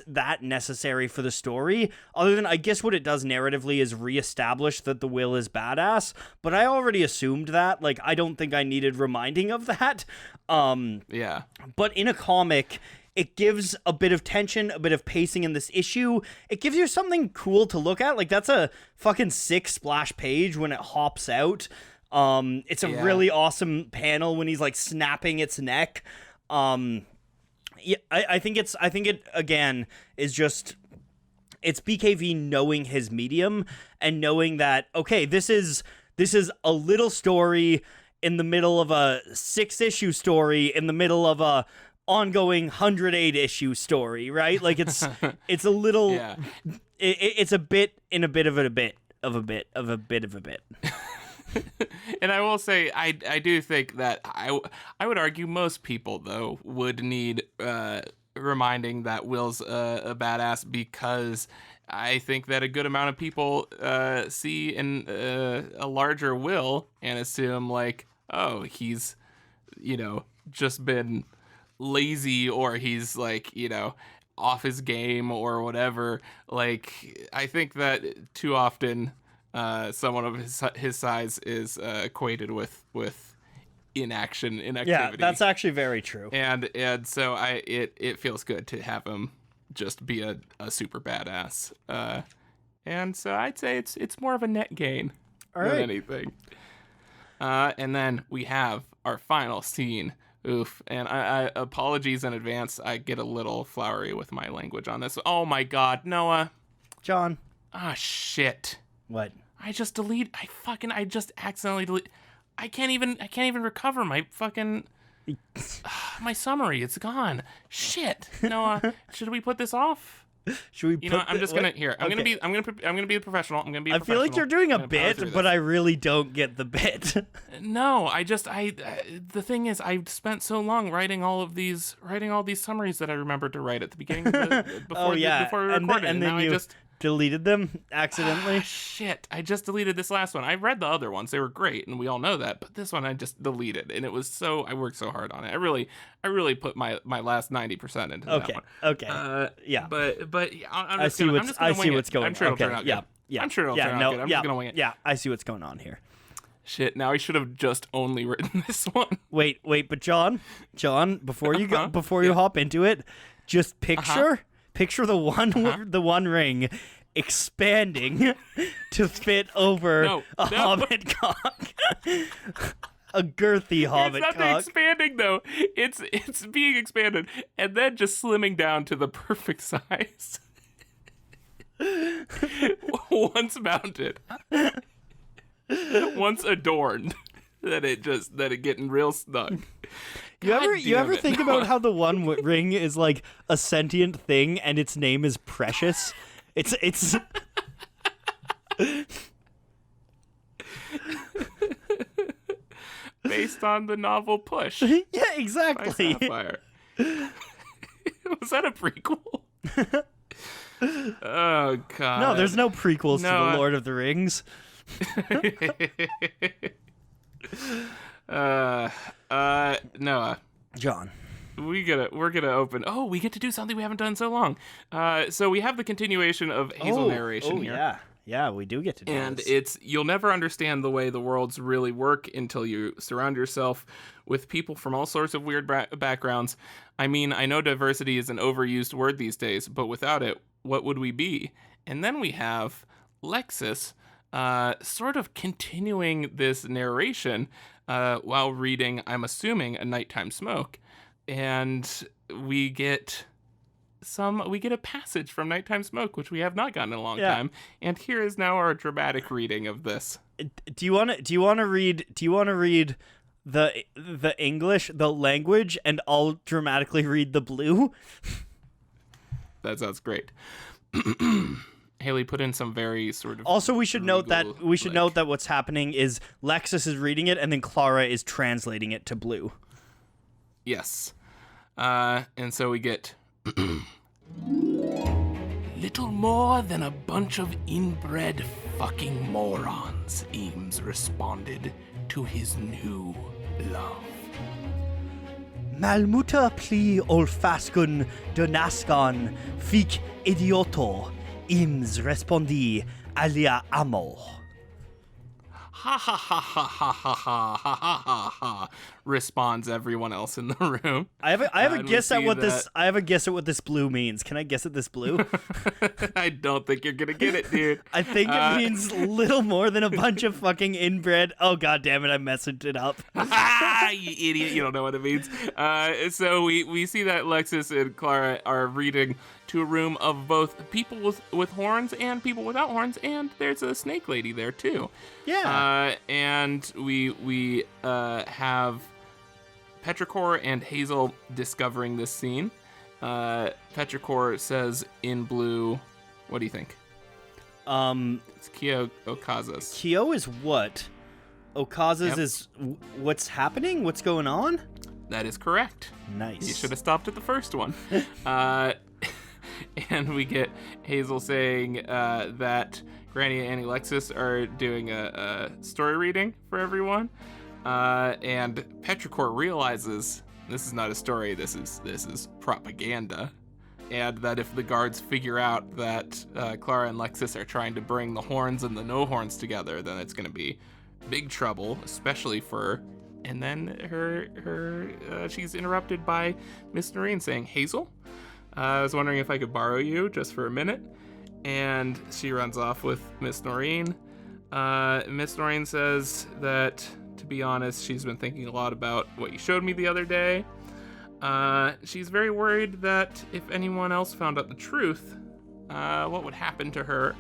that necessary for the story, other than, I guess, what it does narratively is reestablish that the Will is badass, but I already assumed that. Like, I don't think I needed reminding of that. But in a comic, It gives a bit of tension, a bit of pacing in this issue. It gives you something cool to look at. Like, that's a fucking sick splash page when it hops out. It's a really awesome panel when he's like snapping its neck. Yeah, I think it again is just, it's BKV knowing his medium and knowing that, okay, this is a little story in the middle of a 6-issue story in the middle of a ongoing 108 issue story, right? Like it's a little it's a bit in a bit of a bit of a bit of a bit of a bit. And I will say, I do think that I would argue most people, though, would need reminding that Will's a badass, because I think that a good amount of people see in a larger Will and assume, like, oh, he's, just been lazy, or he's, like, off his game or whatever. Like, I think that too often someone of his size is equated with inactivity. Yeah, that's actually very true. And so it feels good to have him just be a super badass. And so I'd say it's more of a net gain than anything. And then we have our final scene. Oof. And I apologies in advance. I get a little flowery with my language on this. Oh my God, Noah. John. Ah, shit. What? I just accidentally delete. I can't even recover my fucking my summary. It's gone. Shit. Noah, should we put this off? Should we? I'm just gonna here. I'm gonna be the professional. I'm gonna be. I feel like you're doing a bit, but I really don't get the bit. No, the thing is, I spent so long writing all these summaries that I remembered to write at the beginning of before we recorded, and then now you I just deleted them accidentally. Shit, I just deleted this last one. I read the other ones; they were great, and we all know that. But this one, I just deleted, and it was I worked so hard on it. I really put my last 90% into that one. Okay. Yeah. But I see what's going on. I'm sure it'll turn out good. Yeah. I'm sure it'll turn out good. I'm just gonna wing it. Yeah, I see what's going on here. Shit, now I should have just only written this one. Wait, but John, before you you hop into it, just picture the one ring expanding to fit over a hobbit cock. A girthy hobbit cock. It's not expanding, though. It's being expanded and then just slimming down to the perfect size. Once mounted. Once adorned. That it getting real snug. You ever think about how the one ring is like a sentient thing and its name is Precious? It's based on the novel Push. Yeah, exactly. By Sapphire. Was that a prequel? Oh God. No, there's no prequels to the Lord of the Rings. Noah. John. We're gonna open. Oh, we get to do something we haven't done in so long. So we have the continuation of Hazel narration here. Yeah, we do get to do and this. You'll never understand the way the worlds really work until you surround yourself with people from all sorts of weird backgrounds. I mean, I know diversity is an overused word these days, but without it, what would we be? And then we have Lexus sort of continuing this narration while reading, I'm assuming, A Nighttime Smoke. And we get a passage from Nighttime Smoke, which we have not gotten in a long time. And here is now our dramatic reading of this. Do you want to read the English, the language, and I'll dramatically read the blue? That sounds great. Haley put in some very sort of. Also, we should note that what's happening is Lexus is reading it, and then Clara is translating it to blue. Yes, and so we get little more than a bunch of inbred fucking morons. Eames responded to his new love. Malmuta pli olfascun donascon fic idioto. Eames respondi alia amo. Ha ha ha ha ha ha ha ha ha ha. responds everyone else in the room. I have a guess at what that... I have a guess at what this blue means. Can I guess at this blue? I don't think you're gonna get it, dude. I think it means little more than a bunch of fucking inbred. Oh god damn it! I messed it up. You idiot! You don't know what it means. So we see that Lexus and Clara are reading to a room of both people with horns and people without horns, and there's a snake lady there too. Yeah. And we have Petrichor and Hazel discovering this scene. Petrichor says in blue, what do you think? It's Kyo Okaza's. Kyo is what? Okaza's is what's happening? What's going on? That is correct. Nice. You should have stopped at the first one. And we get Hazel saying that Granny and Annie Lexus are doing a story reading for everyone. And Petrichor realizes this is not a story, this is propaganda. And that if the guards figure out that Clara and Lexus are trying to bring the horns and the no horns together, then it's going to be big trouble, especially for... And then she's interrupted by Miss Noreen saying, Hazel, I was wondering if I could borrow you just for a minute. And she runs off with Miss Noreen. Miss Noreen says that, to be honest, she's been thinking a lot about what you showed me the other day. She's very worried that if anyone else found out the truth, what would happen to her?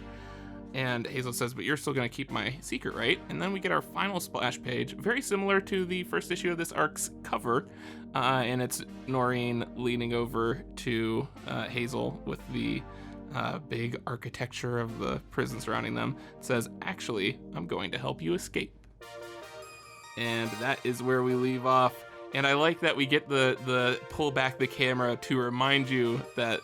And Hazel says, but you're still going to keep my secret, right? And then we get our final splash page, very similar to the first issue of this arc's cover. And it's Noreen leaning over to Hazel with the big architecture of the prison surrounding them. It says, actually, I'm going to help you escape. And that is where we leave off. And I like that we get the pull back the camera to remind you that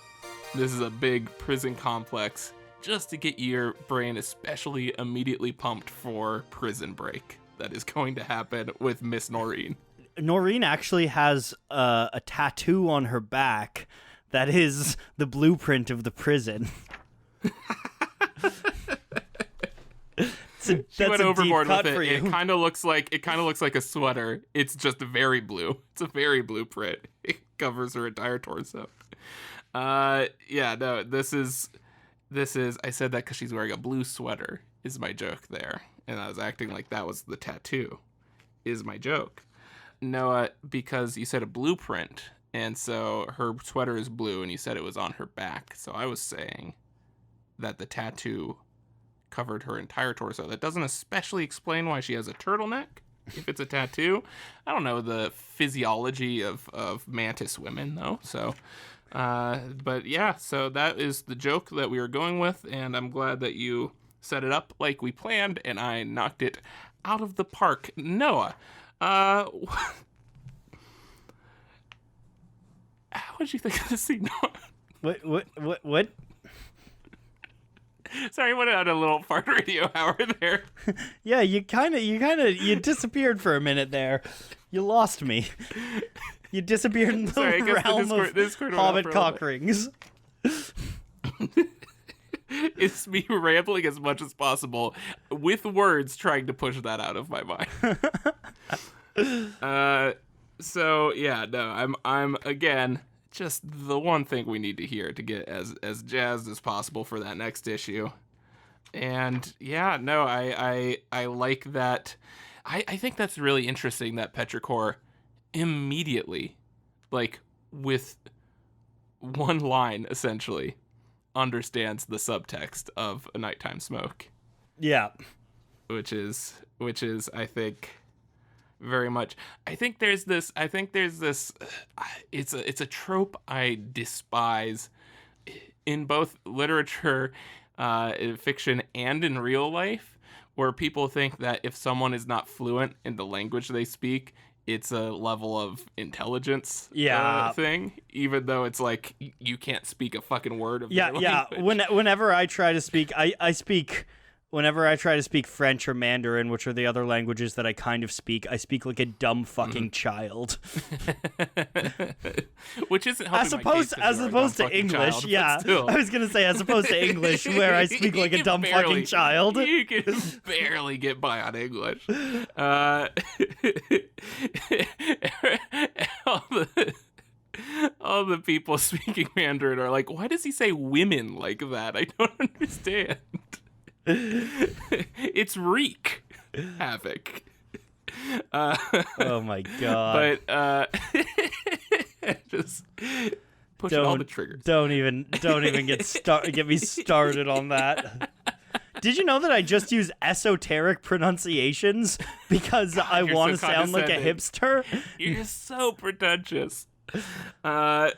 this is a big prison complex, just to get your brain especially immediately pumped for Prison Break that is going to happen with Miss Noreen. Noreen actually has a tattoo on her back that is the blueprint of the prison. She went overboard with it. It kind of looks like a sweater. It's just very blue. It's a very blue print. It covers her entire torso. This is. I said that because she's wearing a blue sweater. Is my joke there, and I was acting like that was the tattoo. Is my joke, Noah? Because you said a blueprint, and so her sweater is blue, and you said it was on her back. So I was saying that the tattoo covered her entire torso. That doesn't especially explain why she has a turtleneck if it's a tattoo. I don't know the physiology of mantis women though, so but yeah, so that is the joke that we were going with, and I'm glad that you set it up like we planned and I knocked it out of the park. Noah, how did you think of this scene, Noah? What? Sorry, I went on a little fart radio hour there. Yeah, you disappeared for a minute there. You lost me. You disappeared in the realm of hobbit cock rings. It's me rambling as much as possible with words, trying to push that out of my mind. So yeah, no, I'm again just the one thing we need to hear to get as jazzed as possible for that next issue. And yeah, no, I like that. I think that's really interesting that Petrichor immediately, like with one line essentially, understands the subtext of A Nighttime Smoke. Yeah. Which is I think very much. I think there's this it's a trope I despise in both literature, in fiction, and in real life, where people think that if someone is not fluent in the language they speak, it's a level of intelligence thing, even though it's like you can't speak a fucking word of their language. Whenever I try to speak, whenever I try to speak French or Mandarin, which are the other languages that I kind of speak, I speak like a dumb fucking child. which isn't helping as opposed to English. Child, I was gonna say as opposed to English, where I speak like a dumb fucking child. You can barely get by on English. All the people speaking Mandarin are like, why does he say women like that? I don't understand. It's Reek Havoc. Oh my god. But just pushing all the triggers. Don't even get me started on that. Did you know that I just use esoteric pronunciations because I want to sound like a hipster? You're so pretentious. No,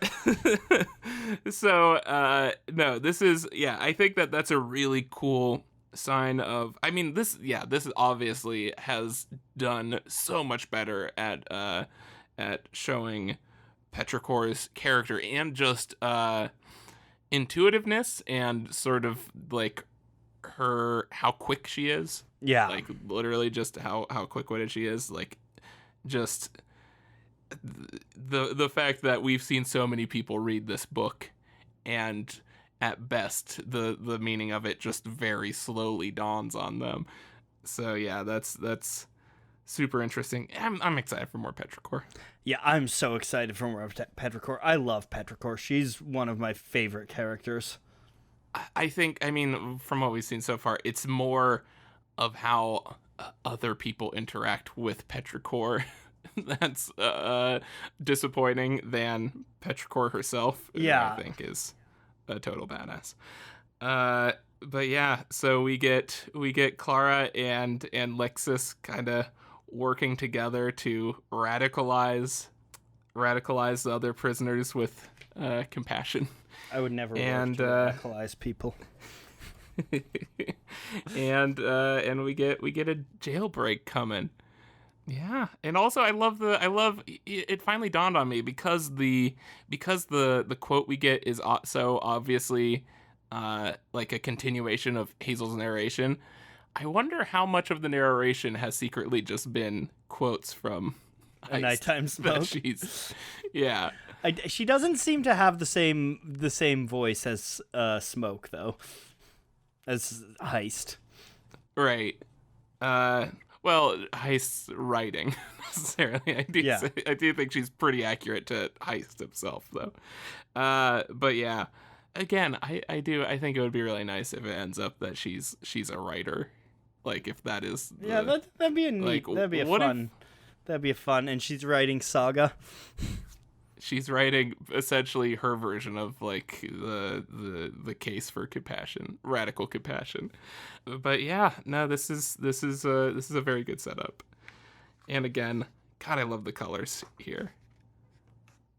this is, I think that's a really cool sign of, I mean, this obviously has done so much better at showing Petrichor's character and just intuitiveness and sort of like how quick she is. Yeah. Like literally just how quick-witted she is. Like just the fact that we've seen so many people read this book and at best the meaning of it just very slowly dawns on them. So yeah, that's super interesting. I'm excited for more Petrichor. Yeah, I'm so excited for more Petrichor. I love Petrichor. She's one of my favorite characters. I think, I mean, from what we've seen so far, it's more of how other people interact with Petrichor that's disappointing than Petrichor herself. Yeah, I think is a total badass. But yeah, so we get Clara and Lexus kind of working together to radicalize the other prisoners with compassion. I would never work to radicalize people. and we get a jailbreak coming. Yeah, and also I love it finally dawned on me because the quote we get is so obviously like a continuation of Hazel's narration. I wonder how much of the narration has secretly just been quotes from A Nighttime Smoke. Yeah. She doesn't seem to have the same voice as Smoke though, as Heist. Right. Well, Heist's writing necessarily. I do think she's pretty accurate to Heist himself though. But yeah, again, I think it would be really nice if it ends up that she's a writer. Like if that is that'd be a neat, that'd be a fun, and she's writing Saga. She's writing essentially her version of like the case for compassion, radical compassion. But yeah, no, this is a very good setup. And again, God, I love the colors here.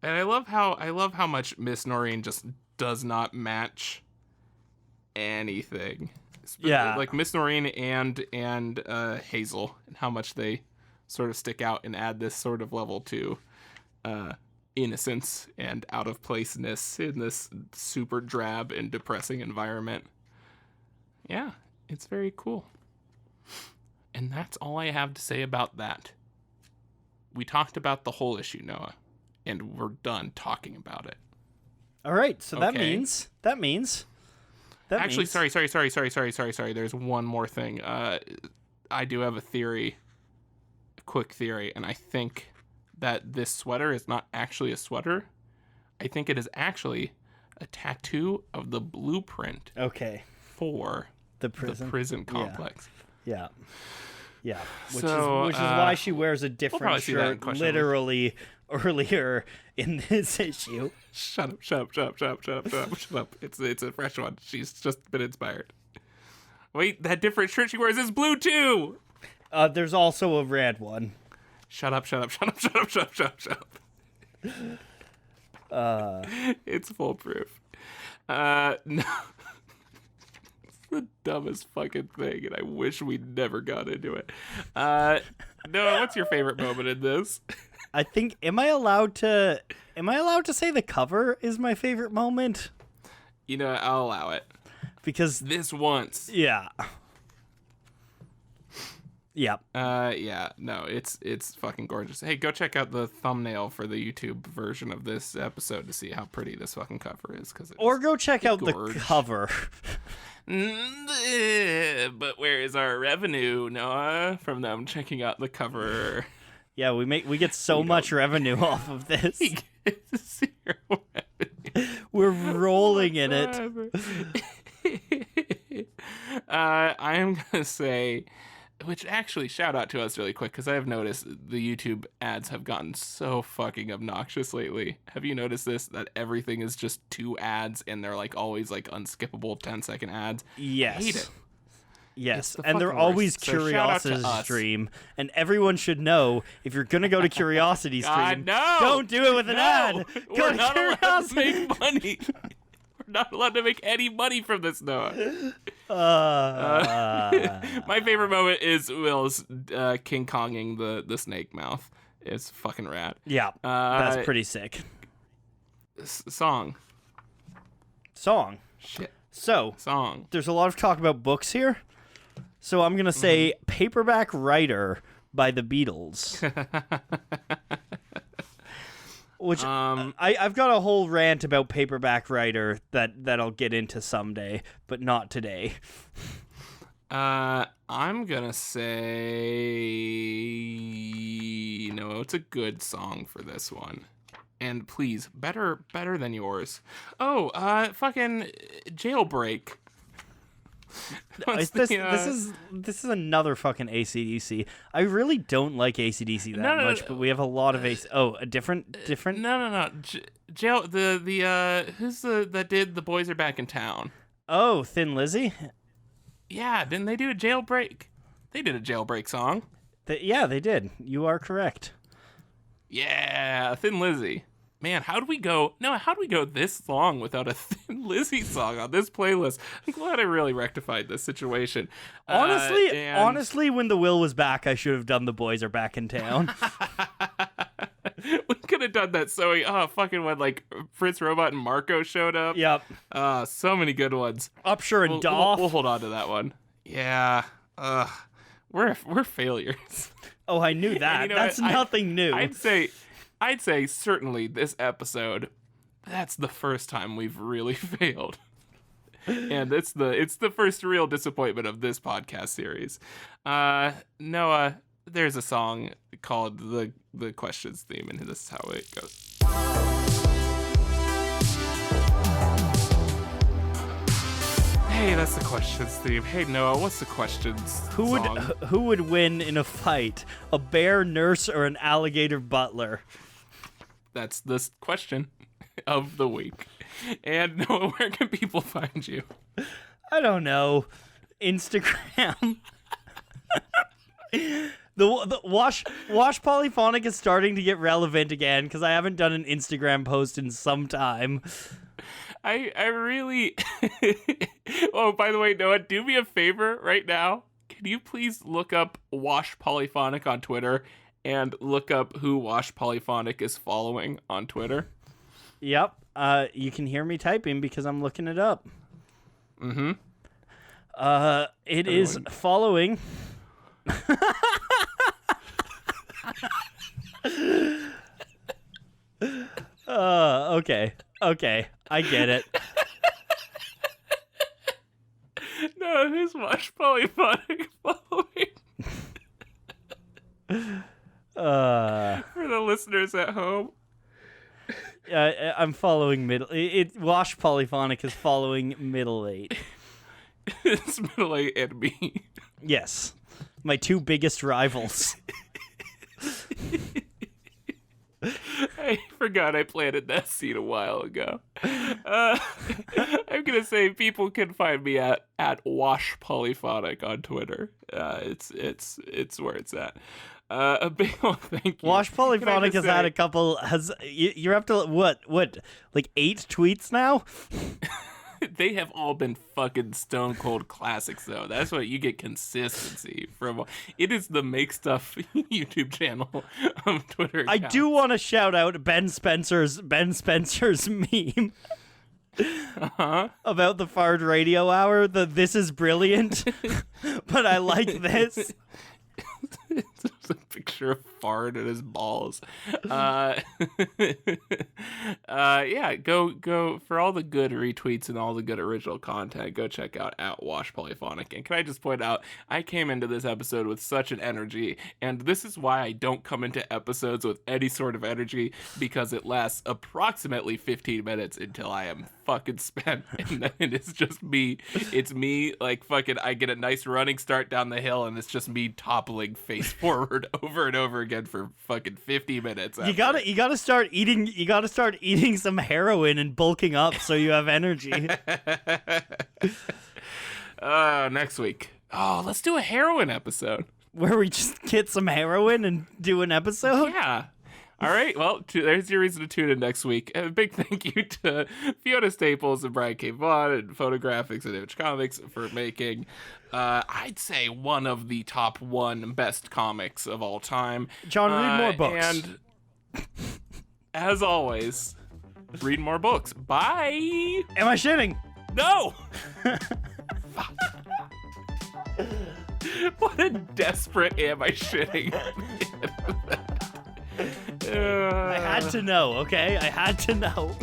And I love how much Miss Noreen just does not match anything. Yeah, like Miss Noreen and Hazel, and how much they sort of stick out and add this sort of level to innocence and out of placeness in this super drab and depressing environment. Yeah, it's very cool. And that's all I have to say about that. We talked about the whole issue, Noah, and we're done talking about it. All right, so that means actually, sorry. There's one more thing. I do have a theory, a quick theory, and I think that this sweater is not actually a sweater. I think it is actually a tattoo of the blueprint. Okay. For the prison complex. Yeah. Which is why she wears a different shirt literally earlier in this issue. Shut up. It's a fresh one. She's just been inspired. Wait, that different shirt she wears is blue too. There's also a red one. Shut up. It's foolproof. No. It's the dumbest fucking thing, and I wish we never got into it. Noah, what's your favorite moment in this? I think, am I allowed to say the cover is my favorite moment? You know, I'll allow it. Because this once. Yeah. Yeah. Yeah, no, it's fucking gorgeous. Hey, go check out the thumbnail for the YouTube version of this episode to see how pretty this fucking cover is. Or go check out gorge. the cover. But where is our revenue, Noah, from them checking out the cover? Yeah, we get so much revenue off of this. Zero revenue. We're rolling in it. I am gonna say, which actually shout out to us really quick, because I have noticed the YouTube ads have gotten so fucking obnoxious lately. Have you noticed this? That everything is just 2 ads and they're like always like unskippable 10-second ads. Yes. I hate it. Yes, the and they're fucking always worst. So shout out to Curiosity us. Stream, and everyone should know if you're gonna go to Curiosity Stream, no! don't do it with an ad. Go We're to not allowed to Curiosity. make money. We're not allowed to make any money from this, Noah. My favorite moment is Will's King Konging the snake mouth. It's fucking rad. Yeah, that's pretty sick. Song. Shit. So, Song. there's a lot of talk about books here. So I'm going to say Paperback Writer by the Beatles. Which I've got a whole rant about Paperback Writer that I'll get into someday, but not today. I'm going to say no, it's a good song for this one. And please, better than yours. Oh, fucking Jailbreak. This is another fucking AC/DC. I really don't like AC/DC that much, but we have a lot of AC. Oh, a different. No. Jail. Who's that did The Boys Are Back in Town? Oh, Thin Lizzy. Yeah, didn't they do a Jailbreak? They did a Jailbreak song. Yeah, they did. You are correct. Yeah, Thin Lizzy. Man, how do we go this long without a Thin Lizzy song on this playlist? I'm glad I really rectified this situation. Honestly, when the will was back, I should have done The Boys Are Back in Town. We could have done that fucking when like Fritz Robot and Marco showed up. Yep. So many good ones. Upshur and Doff. We'll hold on to that one. Yeah. We're failures. Oh, I knew that. That's nothing new. I'd say certainly this episode, that's the first time we've really failed. And it's the first real disappointment of this podcast series. Noah, there's a song called the Questions Theme, and this is how it goes. Hey, that's the Questions theme. Hey, Noah, what's the questions song? Who would win in a fight? A bear nurse or an alligator butler? That's the question of the week. And Noah, where can people find you? I don't know. Instagram. The Wash Polyphonic is starting to get relevant again because I haven't done an Instagram post in some time. I really... Oh, by the way, Noah, do me a favor right now. Can you please look up Wash Polyphonic on Twitter and look up who Wash Polyphonic is following on Twitter? Yep. You can hear me typing because I'm looking it up. Mm-hmm. It is following... Okay. I get it. No, who's Wash Polyphonic following? For the listeners at home. I'm following Wash Polyphonic is following Middle 8. It's Middle 8 and me. Yes. My two biggest rivals. I forgot I planted that seed a while ago. I'm gonna say people can find me at Wash Polyphonic on Twitter. It's where it's at. A big thank you. Wash Polyphonic has had a couple. You're up to what? Like 8 tweets now? They have all been fucking stone cold classics, though. That's what you get consistency from. It is the Make Stuff YouTube channel of Twitter. I do want to shout out Ben Spencer's meme about the Fard Radio Hour. This is brilliant, but I like this. It's just a picture of fart and his balls. Yeah, go for all the good retweets and all the good original content. Go check out @WashPolyphonic. And can I just point out, I came into this episode with such an energy, and this is why I don't come into episodes with any sort of energy, because it lasts approximately 15 minutes until I am fucking spent, and then it's just me. It's me, like, fucking, I get a nice running start down the hill, and it's just me toppling face forward over and over again for fucking 50 minutes. You gotta start eating some heroin and bulking up so you have energy. Next week. Oh, let's do a heroin episode. Where we just get some heroin and do an episode? Yeah. All right, well, there's your reason to tune in next week. And a big thank you to Fiona Staples and Brian K. Vaughan and Photographics and Image Comics for making, I'd say, one of the top 1 best comics of all time. John, read more books. And as always, read more books. Bye! Am I shitting? No! What a desperate am I shitting? I had to know, okay? I had to know.